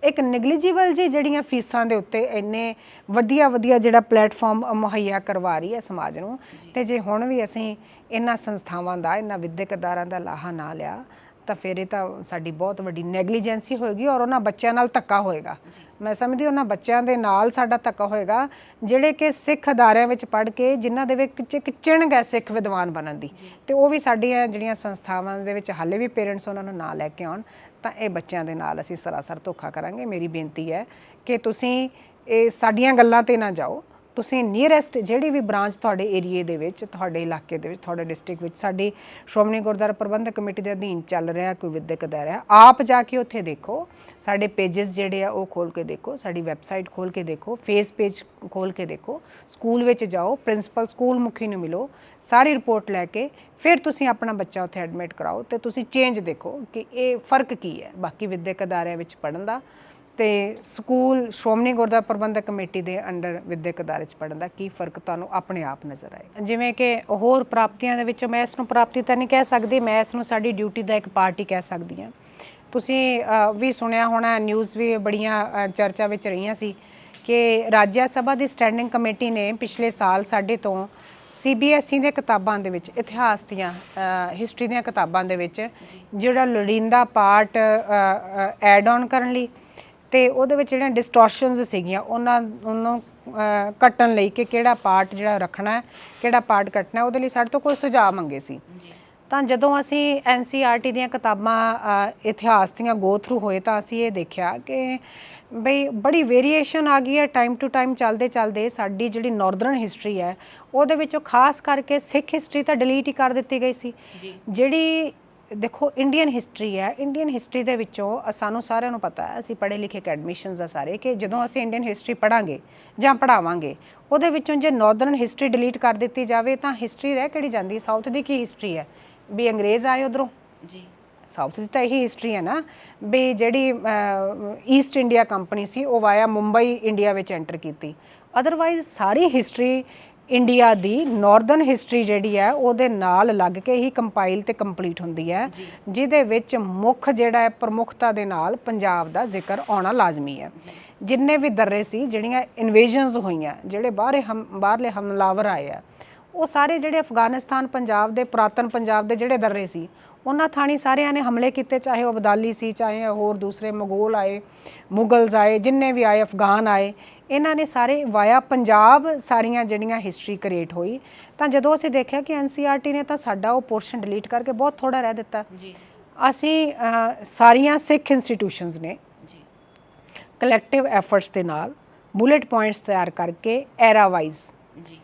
ਇੱਕ ਨੈਗਲੀਜੀਬਲ ਜਿਹੜੀਆਂ ਫੀਸਾਂ ਦੇ ਉੱਤੇ ਇੰਨੇ ਵਧੀਆ ਜਿਹੜਾ ਪਲੇਟਫਾਰਮ ਮੁਹੱਈਆ ਕਰਵਾ ਰਹੀ ਹੈ ਸਮਾਜ ਨੂੰ। ਤੇ ਜੇ ਹੁਣ ਵੀ ਅਸੀਂ ਇਹਨਾਂ ਸੰਸਥਾਵਾਂ ਦਾ, ਇਹਨਾਂ ਵਿੱਦਿਅਕ ਅਦਾਰਿਆਂ ਦਾ ਲਾਹਾ ਨਾ ਲਿਆ ਤਾਂ ਫਿਰ ਇਹ ਤਾਂ ਸਾਡੀ ਬਹੁਤ ਵੱਡੀ ਨੈਗਲੀਜੈਂਸੀ ਹੋਏਗੀ ਔਰ ਉਹਨਾਂ ਬੱਚਿਆਂ ਨਾਲ ਧੱਕਾ ਹੋਏਗਾ। ਮੈਂ ਸਮਝਦੀ ਉਹਨਾਂ ਬੱਚਿਆਂ ਦੇ ਨਾਲ ਸਾਡਾ ਧੱਕਾ ਹੋਏਗਾ ਜਿਹੜੇ ਕਿ ਸਿੱਖ ਅਦਾਰਿਆਂ ਵਿੱਚ ਪੜ੍ਹ ਕੇ ਜਿਨ੍ਹਾਂ ਦੇ ਵਿੱਚ ਇੱਕ ਚਿਣਗ ਹੈ ਸਿੱਖ ਵਿਦਵਾਨ ਬਣਨ ਦੀ, ਤੇ ਉਹ ਵੀ ਸਾਡੀਆਂ ਜਿਹੜੀਆਂ ਸੰਸਥਾਵਾਂ ਦੇ ਵਿੱਚ ਹਾਲੇ ਵੀ ਪੇਰੈਂਟਸ ਉਹਨਾਂ ਨੂੰ ਨਾ ਲੈ ਕੇ ਆਉਣ ਤਾਂ ਇਹ ਬੱਚਿਆਂ ਦੇ ਨਾਲ ਅਸੀਂ ਸਰਾਸਰ ਧੋਖਾ ਕਰਾਂਗੇ। ਮੇਰੀ ਬੇਨਤੀ ਹੈ ਕਿ ਤੁਸੀਂ ਇਹ ਸਾਡੀਆਂ ਗੱਲਾਂ ਤੇ ਨਾ ਜਾਓ। ਤੁਸੀਂ ਨੀਅਰੈਸਟ ਜਿਹੜੀ ਵੀ ਬ੍ਰਾਂਚ ਤੁਹਾਡੇ ਏਰੀਏ ਦੇ ਵਿੱਚ, ਤੁਹਾਡੇ ਇਲਾਕੇ ਦੇ ਵਿੱਚ, ਤੁਹਾਡੇ ਡਿਸਟ੍ਰਿਕਟ ਵਿੱਚ ਸਾਡੀ ਸ਼੍ਰੋਮਣੀ ਗੁਰਦੁਆਰਾ ਪ੍ਰਬੰਧਕ ਕਮੇਟੀ ਦੇ ਅਧੀਨ ਚੱਲ ਰਿਹਾ ਕੋਈ ਵਿੱਦਿਅਕ ਅਦਾਰਾ, ਆਪ ਜਾ ਕੇ ਉੱਥੇ ਦੇਖੋ। ਸਾਡੇ ਪੇਜਸ ਜਿਹੜੇ ਆ ਉਹ ਖੋਲ੍ਹ ਕੇ ਦੇਖੋ, ਸਾਡੀ ਵੈਬਸਾਈਟ ਖੋਲ੍ਹ ਕੇ ਦੇਖੋ, ਫੇਸ ਪੇਜ ਖੋਲ੍ਹ ਕੇ ਦੇਖੋ, ਸਕੂਲ ਵਿੱਚ ਜਾਓ, ਪ੍ਰਿੰਸੀਪਲ ਸਕੂਲ ਮੁਖੀ ਨੂੰ ਮਿਲੋ, ਸਾਰੀ ਰਿਪੋਰਟ ਲੈ ਕੇ ਫਿਰ ਤੁਸੀਂ ਆਪਣਾ ਬੱਚਾ ਉੱਥੇ ਐਡਮਿਟ ਕਰਾਓ ਤੇ ਤੁਸੀਂ ਚੇਂਜ ਦੇਖੋ ਕਿ ਇਹ ਫਰਕ ਕੀ ਹੈ ਬਾਕੀ ਵਿੱਦਿਅਕ ਅਦਾਰਿਆਂ ਵਿੱਚ ਪੜ੍ਹਨ ਦਾ ਤੇ ਸਕੂਲ ਸ਼੍ਰੋਮਣੀ ਗੁਰਦੁਆਰਾ ਪ੍ਰਬੰਧਕ ਕਮੇਟੀ ਦੇ ਅੰਡਰ ਵਿੱਦਿਅਕ ਅਦਾਰੇ 'ਚ ਪੜ੍ਹਨ ਦਾ ਕੀ ਫ਼ਰਕ ਤੁਹਾਨੂੰ ਆਪਣੇ ਆਪ ਨਜ਼ਰ ਆਏਗਾ। ਜਿਵੇਂ ਕਿ ਹੋਰ ਪ੍ਰਾਪਤੀਆਂ ਦੇ ਵਿੱਚੋਂ ਮੈਂ ਇਸ ਨੂੰ ਪ੍ਰਾਪਤੀ ਤਾਂ ਨਹੀਂ ਕਹਿ ਸਕਦੀ, ਮੈਂ ਇਸ ਨੂੰ ਸਾਡੀ ਡਿਊਟੀ ਦਾ ਇੱਕ ਪਾਰਟ ਹੀ ਕਹਿ ਸਕਦੀ ਹਾਂ। ਤੁਸੀਂ ਵੀ ਸੁਣਿਆ ਹੋਣਾ, ਨਿਊਜ਼ ਵੀ ਬੜੀਆਂ ਚਰਚਾ ਵਿੱਚ ਰਹੀਆਂ ਸੀ ਕਿ ਰਾਜ ਸਭਾ ਦੀ ਸਟੈਂਡਿੰਗ ਕਮੇਟੀ ਨੇ ਪਿਛਲੇ ਸਾਲ ਸਾਡੇ ਤੋਂ CBSE ਦੀਆਂ ਕਿਤਾਬਾਂ ਦੇ ਵਿੱਚ, ਇਤਿਹਾਸ ਦੀਆਂ ਹਿਸਟਰੀ ਦੀਆਂ ਕਿਤਾਬਾਂ ਦੇ ਵਿੱਚ ਜਿਹੜਾ ਲੋੜੀਂਦਾ ਪਾਰਟ ਐਡ ਔਨ ਕਰਨ ਲਈ ਤੇ ਉਹਦੇ ਵਿੱਚ ਜਿਹੜੀਆਂ ਡਿਸਟੋਰਸ਼ਨਸ ਸੀਗੀਆਂ ਉਹਨੂੰ ਕੱਟਣ ਲਈ ਕਿ ਕਿਹੜਾ ਪਾਰਟ ਜਿਹੜਾ ਰੱਖਣਾ ਹੈ, ਕਿਹੜਾ ਪਾਰਟ ਕੱਟਣਾ, ਉਹਦੇ ਲਈ ਸਾਡੇ ਤੋਂ ਕੋਈ ਸੁਝਾਅ ਮੰਗੇ ਸੀ। ਤਾਂ ਜਦੋਂ ਅਸੀਂ NCERT ਦੀਆਂ ਕਿਤਾਬਾਂ ਇਤਿਹਾਸ ਦੀਆਂ ਗੋ ਥਰੂ ਹੋਏ ਤਾਂ ਅਸੀਂ ਇਹ ਦੇਖਿਆ ਕਿ ਬਈ ਬੜੀ ਵੇਰੀਏਸ਼ਨ ਆ ਗਈ ਹੈ ਟਾਈਮ ਟੂ ਟਾਈਮ। ਚੱਲਦੇ ਸਾਡੀ ਜਿਹੜੀ ਨਾਰਦਰਨ ਹਿਸਟਰੀ ਹੈ ਉਹਦੇ ਵਿੱਚੋਂ ਖਾਸ ਕਰਕੇ ਸਿੱਖ ਹਿਸਟਰੀ ਤਾਂ ਡਿਲੀਟ ਹੀ ਕਰ ਦਿੱਤੀ ਗਈ ਸੀ। ਜਿਹੜੀ ਦੇਖੋ ਇੰਡੀਅਨ ਹਿਸਟਰੀ ਹੈ, ਇੰਡੀਅਨ ਹਿਸਟਰੀ ਦੇ ਵਿੱਚੋਂ ਸਾਨੂੰ ਸਾਰਿਆਂ ਨੂੰ ਪਤਾ ਹੈ, ਅਸੀਂ ਪੜ੍ਹੇ ਲਿਖੇ ਅਕੈਡਮਿਸ਼ੀਅਨਸ ਆ ਸਾਰੇ, ਕਿ ਜਦੋਂ ਅਸੀਂ ਇੰਡੀਅਨ ਹਿਸਟਰੀ ਪੜ੍ਹਾਂਗੇ ਜਾਂ ਪੜ੍ਹਾਵਾਂਗੇ ਉਹਦੇ ਵਿੱਚੋਂ ਜੇ ਨਾਰਦਰਨ ਹਿਸਟਰੀ ਡਿਲੀਟ ਕਰ ਦਿੱਤੀ ਜਾਵੇ ਤਾਂ ਹਿਸਟਰੀ ਰਹਿ ਕਿਹੜੀ ਜਾਂਦੀ। ਸਾਊਥ ਦੀ ਕੀ ਹਿਸਟਰੀ ਹੈ ਵੀ ਅੰਗਰੇਜ਼ ਆਏ ਉੱਧਰੋਂ, ਸਾਊਥ ਦੀ ਤਾਂ ਇਹੀ ਹਿਸਟਰੀ ਹੈ ਨਾ ਵੀ ਜਿਹੜੀ ਈਸਟ ਇੰਡੀਆ ਕੰਪਨੀ ਸੀ ਉਹ ਵਾਇਆ ਮੁੰਬਈ ਇੰਡੀਆ ਵਿੱਚ ਐਂਟਰ ਕੀਤੀ। ਅਦਰਵਾਈਜ਼ ਸਾਰੀ ਹਿਸਟਰੀ ਇੰਡੀਆ ਦੀ ਨਾਰਦਰਨ ਹਿਸਟਰੀ ਜਿਹੜੀ ਹੈ ਉਹਦੇ ਨਾਲ ਲੱਗ ਕੇ ਹੀ ਕੰਪਾਈਲ ਤੇ ਕੰਪਲੀਟ ਹੁੰਦੀ ਹੈ, ਜਿਹਦੇ ਵਿੱਚ ਮੁੱਖ ਜਿਹੜਾ ਹੈ ਪ੍ਰਮੁੱਖਤਾ ਦੇ ਨਾਲ ਪੰਜਾਬ ਦਾ ਜ਼ਿਕਰ ਆਉਣਾ ਲਾਜ਼ਮੀ ਹੈ। ਜਿੰਨੇ ਵੀ ਦਰਰੇ ਸੀ, ਜਿਹੜੀਆਂ ਇਨਵੇਜ਼ਨਸ ਹੋਈਆਂ, ਜਿਹੜੇ ਬਾਹਰਲੇ ਹਮਲਾਵਰ ਆਏ ਆ, ਉਹ ਸਾਰੇ ਜਿਹੜੇ ਅਫਗਾਨਿਸਤਾਨ ਪੰਜਾਬ ਦੇ ਪੁਰਾਤਨ ਪੰਜਾਬ ਦੇ ਜਿਹੜੇ ਦਰਰੇ ਸੀ ਉਹਨਾਂ ਥਾਣੀ ਸਾਰਿਆਂ ਨੇ ਹਮਲੇ ਕੀਤੇ, ਚਾਹੇ ਉਹ ਅਬਦਾਲੀ ਸੀ, ਚਾਹੇ ਹੋਰ ਦੂਸਰੇ ਮੁਗਲ ਆਏ, ਮੁਗਲਸ ਆਏ, ਜਿੰਨੇ ਵੀ ਆਏ, ਅਫਗਾਨ ਆਏ, ਇਹਨਾਂ ਨੇ ਸਾਰੇ ਵਾਇਆ ਪੰਜਾਬ ਸਾਰੀਆਂ ਜਿਹੜੀਆਂ ਹਿਸਟਰੀ ਕ੍ਰੀਏਟ ਹੋਈ। ਤਾਂ ਜਦੋਂ ਅਸੀਂ ਦੇਖਿਆ ਕਿ NCERT ਨੇ ਤਾਂ ਸਾਡਾ ਉਹ ਪੋਰਸ਼ਨ ਡਿਲੀਟ ਕਰਕੇ ਬਹੁਤ ਥੋੜਾ ਰਹਿ ਦਿੱਤਾ। ਅਸੀਂ ਸਾਰੀਆਂ ਸਿੱਖ ਇੰਸਟੀਟਿਊਸ਼ਨਸ ਨੇ ਕਲੈਕਟਿਵ ਐਫਰਟਸ ਦੇ ਨਾਲ ਬੁਲੇਟ ਪੁਆਇੰਟਸ ਤਿਆਰ ਕਰਕੇ ਐਰਾ ਵਾਈਜ਼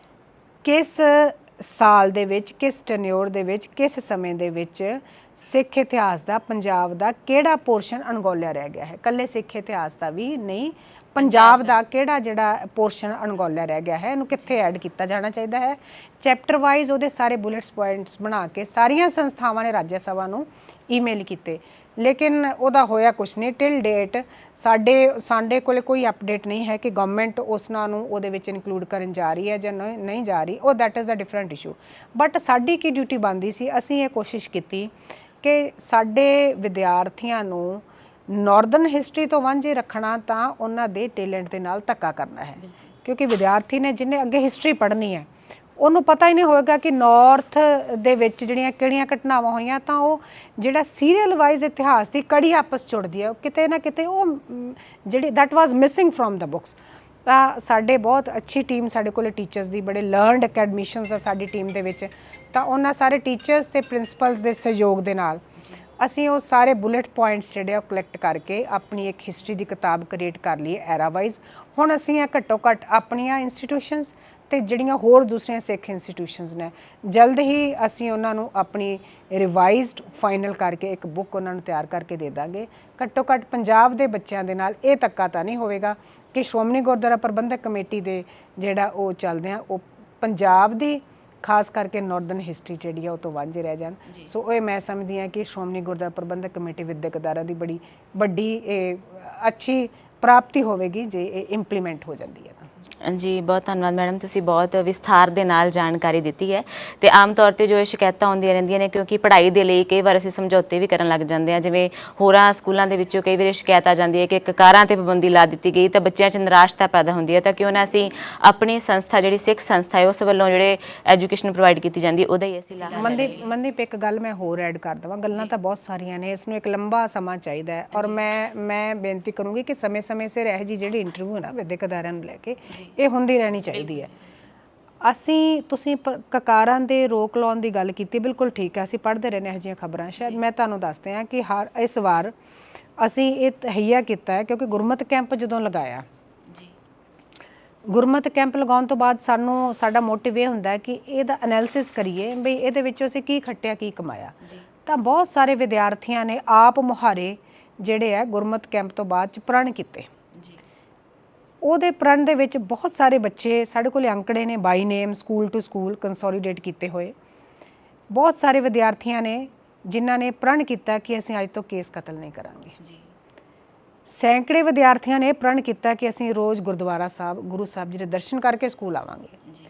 ਕਿਸ ਸਾਲ ਦੇ ਵਿੱਚ, ਕਿਸ ਟੈਨਿਓਰ ਦੇ ਵਿੱਚ, ਕਿਸ ਸਮੇਂ ਦੇ ਵਿੱਚ ਸਿੱਖ ਇਤਿਹਾਸ ਦਾ ਪੰਜਾਬ ਦਾ ਕਿਹੜਾ ਪੋਰਸ਼ਨ ਅਣਗੌਲਿਆ ਰਹਿ ਗਿਆ ਹੈ। ਇਕੱਲੇ ਸਿੱਖ ਇਤਿਹਾਸ ਦਾ ਵੀ ਨਹੀਂ, ਪੰਜਾਬ ਦਾ ਕਿਹੜਾ ਜਿਹੜਾ ਪੋਰਸ਼ਨ ਅਣਗੌਲਿਆ ਰਹਿ ਗਿਆ ਹੈ, ਇਹਨੂੰ ਕਿੱਥੇ ਐਡ ਕੀਤਾ ਜਾਣਾ ਚਾਹੀਦਾ ਹੈ। ਚੈਪਟਰ ਵਾਈਜ਼ ਉਹਦੇ ਸਾਰੇ ਬੁਲੇਟਸ ਪੁਆਇੰਟਸ ਬਣਾ ਕੇ ਸਾਰੀਆਂ ਸੰਸਥਾਵਾਂ ਨੇ ਰਾਜ ਸਭਾ ਨੂੰ ਈਮੇਲ ਕੀਤੇ, ਲੇਕਿਨ ਉਹਦਾ ਹੋਇਆ ਕੁਛ ਨਹੀਂ। ਟਿਲ ਡੇਟ ਸਾਡੇ ਕੋਲ ਕੋਈ ਅਪਡੇਟ ਨਹੀਂ ਹੈ ਕਿ ਗਵਰਨਮੈਂਟ ਉਸਨਾਂ ਨੂੰ ਉਹਦੇ ਵਿੱਚ ਇਨਕਲੂਡ ਕਰਨ ਜਾ ਰਹੀ ਹੈ ਜਾਂ ਨਹੀਂ ਜਾ ਰਹੀ। ਉਹ that is a different issue. But ਸਾਡੀ ਕੀ ਡਿਊਟੀ ਬਣਦੀ ਸੀ, ਅਸੀਂ ਇਹ ਕੋਸ਼ਿਸ਼ ਕੀਤੀ ਕਿ ਸਾਡੇ ਵਿਦਿਆਰਥੀਆਂ ਨੂੰ ਨਾਰਦਰਨ ਹਿਸਟਰੀ ਤੋਂ ਵਾਂਝੇ ਰੱਖਣਾ ਤਾਂ ਉਹਨਾਂ ਦੇ ਟੈਲੈਂਟ ਦੇ ਨਾਲ ਧੱਕਾ ਕਰਨਾ ਹੈ, ਕਿਉਂਕਿ ਵਿਦਿਆਰਥੀ ਨੇ ਜਿਹਨੇ ਅੱਗੇ ਹਿਸਟਰੀ ਪੜ੍ਹਨੀ ਹੈ ਉਹਨੂੰ ਪਤਾ ਹੀ ਨਹੀਂ ਹੋਏਗਾ ਕਿ ਨਾਰਥ ਦੇ ਵਿੱਚ ਜਿਹੜੀਆਂ ਕਿਹੜੀਆਂ ਘਟਨਾਵਾਂ ਹੋਈਆਂ, ਤਾਂ ਉਹ ਜਿਹੜਾ ਸੀਰੀਅਲ ਵਾਈਜ਼ ਇਤਿਹਾਸ ਦੀ ਕੜੀ ਆਪਸ ਜੁੜਦੀ ਹੈ, ਕਿਤੇ ਨਾ ਕਿਤੇ ਉਹ ਜਿਹੜੀ that was missing from the books. ਤਾਂ ਸਾਡੇ ਬਹੁਤ ਅੱਛੀ ਟੀਮ ਸਾਡੇ ਕੋਲ ਟੀਚਰਸ ਦੀ, ਬੜੇ ਲਰਨਡ ਅਕੈਡਮਿਸ਼ੀਅਨਸ ਆ ਸਾਡੀ ਟੀਮ ਦੇ ਵਿੱਚ। ਤਾਂ ਉਹਨਾਂ ਸਾਰੇ ਟੀਚਰਸ ਤੇ ਪ੍ਰਿੰਸੀਪਲਸ ਦੇ ਸਹਿਯੋਗ ਦੇ ਨਾਲ ਅਸੀਂ ਉਹ ਸਾਰੇ ਬੁਲੇਟ ਪੁਆਇੰਟਸ ਜਿਹੜੇ ਉਹ ਕਲੈਕਟ ਕਰਕੇ ਆਪਣੀ ਇੱਕ ਹਿਸਟਰੀ ਦੀ ਕਿਤਾਬ ਕ੍ਰੀਏਟ ਕਰ ਲਈ ਐਰਾ ਵਾਈਜ਼। ਹੁਣ ਅਸੀਂ ਇਹ ਘੱਟੋ ਘੱਟ ਆਪਣੀਆਂ ਇੰਸਟੀਟਿਊਸ਼ਨਸ ਤੇ ਜਿਹੜੀਆਂ ਹੋਰ ਦੂਸਰੀਆਂ ਸਿੱਖ ਇੰਸਟੀਟਿਊਸ਼ਨਸ ਨੇ, ਜਲਦ ਹੀ ਅਸੀਂ ਉਹਨਾਂ ਨੂੰ ਆਪਣੀ ਰਿਵਾਈਜ਼ਡ ਫਾਈਨਲ ਕਰਕੇ ਇੱਕ ਬੁੱਕ ਉਹਨਾਂ ਨੂੰ ਤਿਆਰ ਕਰਕੇ ਦੇ ਦਾਂਗੇ। ਘੱਟੋ ਘੱਟ ਪੰਜਾਬ ਦੇ ਬੱਚਿਆਂ ਦੇ ਨਾਲ ਇਹ ਧੱਕਾ ਤਾਂ ਨਹੀਂ ਹੋਵੇਗਾ ਕਿ ਸ਼੍ਰੋਮਣੀ ਗੁਰਦੁਆਰਾ ਪ੍ਰਬੰਧਕ ਕਮੇਟੀ ਦੇ ਜਿਹੜਾ ਉਹ ਚੱਲਦੇ ਆ ਉਹ ਪੰਜਾਬ ਦੀ ਖਾਸ ਕਰਕੇ ਨਾਰਦਰਨ ਹਿਸਟਰੀ ਜਿਹੜੀ ਆ ਉਹ ਤੋਂ ਵਾਂਝੇ ਰਹਿ ਜਾਣ। ਸੋ ਇਹ ਮੈਂ ਸਮਝਦੀ ਹਾਂ ਕਿ ਸ਼੍ਰੋਮਣੀ ਗੁਰਦੁਆਰਾ ਪ੍ਰਬੰਧਕ ਕਮੇਟੀ ਵਿਦਿਅਕ ਅਦਾਰਿਆਂ ਦੀ ਬੜੀ ਵੱਡੀ ਅੱਛੀ ਪ੍ਰਾਪਤੀ ਹੋਵੇਗੀ ਜੇ ਇਹ ਇੰਪਲੀਮੈਂਟ ਹੋ ਜਾਂਦੀ ਹੈ। ਜੀ ਬਹੁਤ ਧੰਨਵਾਦ ਮੈਡਮ, ਤੁਸੀਂ ਬਹੁਤ ਵਿਸਥਾਰ ਦੇ ਨਾਲ ਜਾਣਕਾਰੀ ਦਿੱਤੀ ਹੈ। ਤੇ ਆਮ ਤੌਰ ਤੇ ਜੋ ਇਹ ਸ਼ਿਕਾਇਤਾਂ ਆਉਂਦੀਆਂ ਰਹਿੰਦੀਆਂ ਨੇ, ਕਿਉਂਕਿ ਪੜ੍ਹਾਈ ਦੇ ਲਈ ਕਈ ਵਾਰ ਅਸੀਂ ਸਮਝੌਤੇ ਵੀ ਕਰਨ ਲੱਗ ਜਾਂਦੇ ਹਾਂ, ਜਿਵੇਂ ਹੋਰਾਂ ਸਕੂਲਾਂ ਦੇ ਵਿੱਚੋਂ ਕਈ ਵਾਰ ਸ਼ਿਕਾਇਤ ਆ ਜਾਂਦੀ ਹੈ ਕਿ ਕਾਰਾਂ ਤੇ ਪਾਬੰਦੀ ਲਾ ਦਿੱਤੀ ਗਈ ਤਾਂ ਬੱਚਿਆਂ 'ਚ ਨਿਰਾਸ਼ਤਾ ਪੈਦਾ ਹੁੰਦੀ ਹੈ। ਤਾਂ ਕਿਉਂ ਨਾ ਅਸੀਂ ਆਪਣੀ ਸੰਸਥਾ ਜਿਹੜੀ ਸਿੱਖ ਸੰਸਥਾ ਹੈ ਉਸ ਵੱਲੋਂ ਜਿਹੜੇ ਐਜੂਕੇਸ਼ਨ ਪ੍ਰੋਵਾਈਡ ਕੀਤੀ ਜਾਂਦੀ ਹੈ ਉਹਦਾ ਹੀ ਅਸੀਂ ਲਾਹਾ ਮਨਦੀਪ ਇੱਕ ਗੱਲ ਮੈਂ ਹੋਰ ਐਡ ਕਰ ਦੇਵਾਂ। ਗੱਲਾਂ ਤਾਂ ਬਹੁਤ ਸਾਰੀਆਂ ਨੇ, ਇਸ ਨੂੰ ਇੱਕ ਲੰਬਾ ਸਮਾਂ ਚਾਹੀਦਾ ਹੈ। ਔਰ ਮੈਂ ਬੇਨਤੀ ਕਰੂੰਗੀ ਕਿ ਸਮੇਂ-ਸਮੇਂ ਸਿਰ ਇਹ ਜਿਹੀ ਜਿਹੜੀ ਇੰਟਰਵਿਊ ਨਾ ਵਿਦਿਅਕ ਅਦਾਰਿਆਂ ਨੂੰ ਲੈ ਕੇ ਇਹ ਹੁੰਦੀ ਰਹਿਣੀ ਚਾਹੀਦੀ ਹੈ। ਤੁਸੀਂ ਕਕਾਰਾਂ ਦੇ ਰੋਕ ਲਾਉਣ ਦੀ ਗੱਲ ਕੀਤੀ, ਬਿਲਕੁਲ ਠੀਕ ਹੈ। ਅਸੀਂ ਪੜ੍ਹਦੇ ਰਹਿੰਦੇ ਇਹੋ ਜਿਹੀਆਂ ਖਬਰਾਂ। ਸ਼ਾਇਦ ਮੈਂ ਤੁਹਾਨੂੰ ਦੱਸਦੇ ਹਾਂ ਕਿ ਇਸ ਵਾਰ ਅਸੀਂ ਇਹ ਤਹਈਆ ਕੀਤਾ ਹੈ ਕਿਉਂਕਿ ਗੁਰਮਤ ਕੈਂਪ ਜਦੋਂ ਲਗਾਇਆ, ਗੁਰਮਤ ਕੈਂਪ ਲਗਾਉਣ ਤੋਂ ਬਾਅਦ ਸਾਡਾ ਮੋਟਿਵ ਇਹ ਹੁੰਦਾ ਕਿ ਇਹਦਾ ਐਨਾਲਿਸਿਸ ਕਰੀਏ ਵੀ ਇਹਦੇ ਵਿੱਚੋਂ ਅਸੀਂ ਕੀ ਖੱਟਿਆ, ਕੀ ਕਮਾਇਆ। ਤਾਂ ਬਹੁਤ ਸਾਰੇ ਵਿਦਿਆਰਥੀਆਂ ਨੇ ਆਪ ਮੁਹਾਰੇ ਜਿਹੜੇ ਹੈ ਗੁਰਮਤ ਕੈਂਪ ਤੋਂ ਬਾਅਦ 'ਚ ਪ੍ਰਣ ਕੀਤੇ। ਉਹਦੇ ਪ੍ਰਣ ਦੇ ਵਿੱਚ ਬਹੁਤ ਸਾਰੇ ਬੱਚੇ ਸਾਡੇ ਕੋਲ ਅੰਕੜੇ ਨੇ, ਬਾਈ ਨੇਮ, ਸਕੂਲ ਟੂ ਸਕੂਲ ਕੰਸੋਲੀਡੇਟ ਕੀਤੇ ਹੋਏ। ਬਹੁਤ ਸਾਰੇ ਵਿਦਿਆਰਥੀਆਂ ਨੇ ਜਿਨ੍ਹਾਂ ਨੇ ਪ੍ਰਣ ਕੀਤਾ ਕਿ ਅਸੀਂ ਅੱਜ ਤੋਂ ਕੇਸ ਕਤਲ ਨਹੀਂ ਕਰਾਂਗੇ। ਸੈਂਕੜੇ ਵਿਦਿਆਰਥੀਆਂ ਨੇ ਪ੍ਰਣ ਕੀਤਾ ਕਿ ਅਸੀਂ ਰੋਜ਼ ਗੁਰਦੁਆਰਾ ਸਾਹਿਬ, ਗੁਰੂ ਸਾਹਿਬ ਜੀ ਦੇ ਦਰਸ਼ਨ ਕਰਕੇ ਸਕੂਲ ਆਵਾਂਗੇ।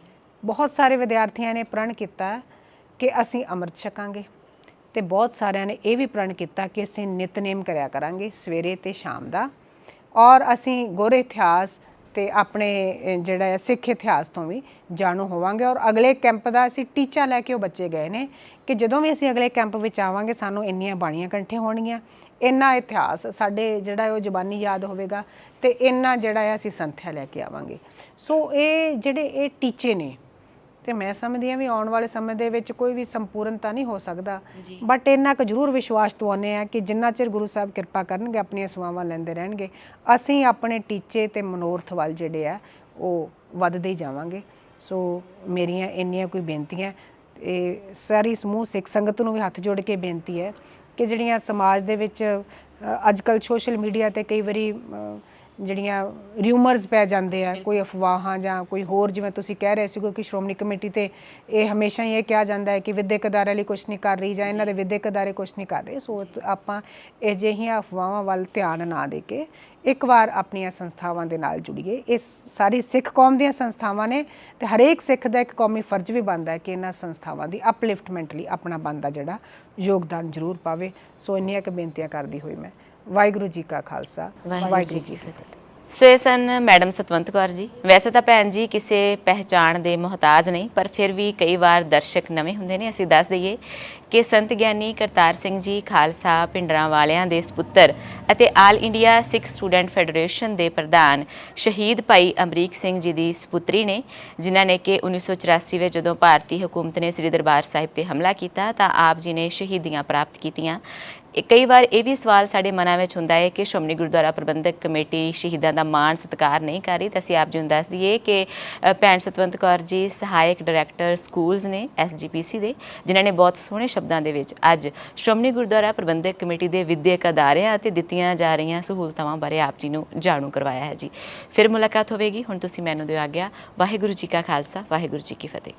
ਬਹੁਤ ਸਾਰੇ ਵਿਦਿਆਰਥੀਆਂ ਨੇ ਪ੍ਰਣ ਕੀਤਾ ਕਿ ਅਸੀਂ ਅੰਮ੍ਰਿਤ ਛਕਾਂਗੇ, ਤੇ ਬਹੁਤ ਸਾਰਿਆਂ ਨੇ ਇਹ ਵੀ ਪ੍ਰਣ ਕੀਤਾ ਕਿ ਅਸੀਂ ਨਿਤਨੇਮ ਕਰਿਆ ਕਰਾਂਗੇ ਸਵੇਰੇ ਤੇ ਸ਼ਾਮ ਦਾ, ਔਰ ਅਸੀਂ ਗੁਰ ਇਤਿਹਾਸ ਤੇ ਆਪਣੇ ਜਿਹੜਾ ਸਿੱਖ ਇਤਿਹਾਸ ਤੋਂ ਵੀ ਜਾਣੂ ਹੋਵਾਂਗੇ। ਔਰ ਅਗਲੇ ਕੈਂਪ ਦਾ ਅਸੀਂ ਟੀਚਾ ਲੈ ਕੇ ਉਹ ਬੱਚੇ ਗਏ ਨੇ ਕਿ ਜਦੋਂ ਵੀ ਅਸੀਂ ਅਗਲੇ ਕੈਂਪ ਵਿੱਚ ਆਵਾਂਗੇ ਸਾਨੂੰ ਇੰਨੀਆਂ ਬਾਣੀਆਂ ਇਕੱਠੇ ਹੋਣਗੀਆਂ, ਇੰਨਾ ਇਤਿਹਾਸ ਸਾਡੇ ਜਿਹੜਾ ਉਹ ਜ਼ਬਾਨੀ ਯਾਦ ਹੋਵੇਗਾ, ਤੇ ਇੰਨਾ ਜਿਹੜਾ ਅਸੀਂ ਸੰਥਿਆ ਲੈ ਕੇ ਆਵਾਂਗੇ। ਸੋ ਇਹ ਜਿਹੜੇ ਇਹ ਟੀਚੇ ਨੇ, ਤੇ ਮੈਂ ਸਮਝਦੀ ਹਾਂ ਵੀ ਆਉਣ ਵਾਲੇ ਸਮੇਂ ਦੇ ਵਿੱਚ ਕੋਈ ਵੀ ਸੰਪੂਰਨਤਾ ਨਹੀਂ ਹੋ ਸਕਦਾ, ਬਟ ਇੰਨਾ ਕੁ ਜ਼ਰੂਰ ਵਿਸ਼ਵਾਸ ਦਵਾਉਂਦੇ ਹਾਂ ਕਿ ਜਿੰਨਾ ਚਿਰ ਗੁਰੂ ਸਾਹਿਬ ਕਿਰਪਾ ਕਰਨਗੇ, ਆਪਣੀਆਂ ਸੇਵਾਵਾਂ ਲੈਂਦੇ ਰਹਿਣਗੇ, ਅਸੀਂ ਆਪਣੇ ਟੀਚੇ ਤੇ ਮਨੋਰਥ ਵੱਲ ਜਿਹੜੇ ਆ ਉਹ ਵੱਧਦੇ ਹੀ ਜਾਵਾਂਗੇ। ਸੋ ਮੇਰੀਆਂ ਇੰਨੀਆਂ ਕੋਈ ਬੇਨਤੀਆਂ, ਇਹ ਸਾਰੀ ਸਮੂਹ ਸਿੱਖ ਸੰਗਤ ਨੂੰ ਵੀ ਹੱਥ ਜੋੜ ਕੇ ਬੇਨਤੀ ਹੈ ਕਿ ਜਿਹੜੀਆਂ ਸਮਾਜ ਦੇ ਵਿੱਚ ਅੱਜ ਕੱਲ੍ਹ ਸੋਸ਼ਲ ਮੀਡੀਆ 'ਤੇ ਕਈ ਵਾਰੀ ਜਿਹੜੀਆਂ ਰਿਊਮਰਸ ਪੈ ਜਾਂਦੇ ਆ, ਕੋਈ ਅਫਵਾਹਾਂ ਜਾਂ ਕੋਈ ਹੋਰ, ਜਿਵੇਂ ਤੁਸੀਂ ਕਹਿ ਰਹੇ ਸੀ ਕਿ ਸ਼੍ਰੋਮਣੀ ਕਮੇਟੀ ਤੇ ਇਹ ਹਮੇਸ਼ਾ ਹੀ ਇਹ ਕਿਹਾ ਜਾਂਦਾ ਹੈ ਕਿ ਵਿਦਿਅਕ ਅਦਾਰਿਆਂ ਲਈ ਕੁਝ ਨਹੀਂ ਕਰ ਰਹੀ ਜਾਂ ਇਹਨਾਂ ਦੇ ਵਿਦਿਅਕ ਅਦਾਰੇ ਕੁਝ ਨਹੀਂ ਕਰ ਰਹੇ। ਸੋ ਆਪਾਂ ਅਜਿਹੀਆਂ ਅਫਵਾਹਾਂ ਵੱਲ ਧਿਆਨ ਨਾ ਦੇ ਕੇ ਇੱਕ ਵਾਰ ਆਪਣੀਆਂ ਸੰਸਥਾਵਾਂ ਦੇ ਨਾਲ ਜੁੜੀਏ। ਇਹ ਸਾਰੀ ਸਿੱਖ ਕੌਮ ਦੀਆਂ ਸੰਸਥਾਵਾਂ ਨੇ ਤੇ ਹਰੇਕ ਸਿੱਖ ਦਾ ਇੱਕ ਕੌਮੀ ਫਰਜ਼ ਵੀ ਬਣਦਾ ਹੈ ਕਿ ਇਹਨਾਂ ਸੰਸਥਾਵਾਂ ਦੀ ਅਪਲਿਫਟਮੈਂਟ ਲਈ ਆਪਣਾ ਬਣਦਾ ਜਿਹੜਾ ਯੋਗਦਾਨ ਜ਼ਰੂਰ ਪਾਵੇ। ਸੋ ਇੰਨੀਆਂ ਕੁ ਬੇਨਤੀਆਂ ਕਰਦੀ ਹੋਈ ਮੈਂ ਵਾਹਿਗੁਰੂ ਜੀ ਕਾ ਖਾਲਸਾ ਵਾਹਿਗੁਰੂ ਜੀ ਕੀ ਫਤਿਹ। ਸੋ ਇਹ ਸਨ ਮੈਡਮ ਸਤਵੰਤ ਕੌਰ ਜੀ। ਵੈਸੇ ਤਾਂ ਭੈਣ ਜੀ ਕਿਸੇ ਪਹਿਚਾਣ ਦੇ ਮੁਹਤਾਜ ਨਹੀਂ, ਪਰ ਫਿਰ ਵੀ ਕਈ ਵਾਰ ਦਰਸ਼ਕ ਨਵੇਂ ਹੁੰਦੇ ਨੇ। ਅਸੀਂ ਦੱਸ ਦਈਏ ਕਿ ਸੰਤ ਗਿਆਨੀ ਕਰਤਾਰ ਸਿੰਘ ਜੀ ਖਾਲਸਾ ਭਿੰਡਰਾਂ ਵਾਲਿਆਂ ਦੇ ਸਪੁੱਤਰ ਅਤੇ ਆਲ ਇੰਡੀਆ ਸਿੱਖ ਸਟੂਡੈਂਟ ਫੈਡਰੇਸ਼ਨ ਦੇ ਪ੍ਰਧਾਨ ਸ਼ਹੀਦ ਭਾਈ ਅਮਰੀਕ ਸਿੰਘ ਜੀ ਦੀ ਸਪੁੱਤਰੀ ਨੇ, ਜਿਨ੍ਹਾਂ ਨੇ ਕਿ 1984 ਵਿੱਚ ਜਦੋਂ ਭਾਰਤੀ ਹਕੂਮਤ ਨੇ ਸ੍ਰੀ ਦਰਬਾਰ ਸਾਹਿਬ ਤੇ ਹਮਲਾ ਕੀਤਾ ਤਾਂ ਆਪ ਜੀ ਨੇ ਸ਼ਹੀਦੀਆਂ ਪ੍ਰਾਪਤ ਕੀਤੀਆਂ। ਕਈ ਵਾਰ ਇਹ ਵੀ ਸਵਾਲ ਸਾਡੇ ਮਨਾਂ ਵਿੱਚ ਹੁੰਦਾ ਹੈ ਕਿ ਸ਼੍ਰੋਮਣੀ ਗੁਰਦੁਆਰਾ ਪ੍ਰਬੰਧਕ ਕਮੇਟੀ ਸ਼ਹੀਦਾਂ ਦਾ ਮਾਣ ਸਤਿਕਾਰ ਨਹੀਂ ਕਰ ਰਹੀ। ਤਾਂ ਅਸੀਂ ਆਪ ਜੀ ਨੂੰ ਦੱਸ ਦਈਏ ਕਿ ਭੈਣ ਸਤਵੰਤ ਕੌਰ ਜੀ ਸਹਾਇਕ ਡਾਇਰੈਕਟਰ ਸਕੂਲਸ ਨੇ SGPC ਦੇ, ਜਿਨ੍ਹਾਂ ਨੇ ਬਹੁਤ ਸੋਹਣੇ ਸ਼ਬਦਾਂ ਦੇ ਵਿੱਚ ਅੱਜ ਸ਼੍ਰੋਮਣੀ ਗੁਰਦੁਆਰਾ ਪ੍ਰਬੰਧਕ ਕਮੇਟੀ ਦੇ ਵਿਦਿਅਕ ਅਦਾਰਿਆਂ ਅਤੇ ਦਿੱਤੀਆਂ ਜਾ ਰਹੀਆਂ ਸਹੂਲਤਾਵਾਂ ਬਾਰੇ ਆਪ ਜੀ ਨੂੰ ਜਾਣੂ ਕਰਵਾਇਆ ਹੈ ਜੀ। ਫਿਰ ਮੁਲਾਕਾਤ ਹੋਵੇਗੀ। ਹੁਣ ਤੁਸੀਂ ਮੈਨੂੰ ਦਿਓ ਆਗਿਆ। ਵਾਹਿਗੁਰੂ ਜੀ ਕਾ ਖਾਲਸਾ ਵਾਹਿਗੁਰੂ ਜੀ ਕੀ ਫਤਿਹ।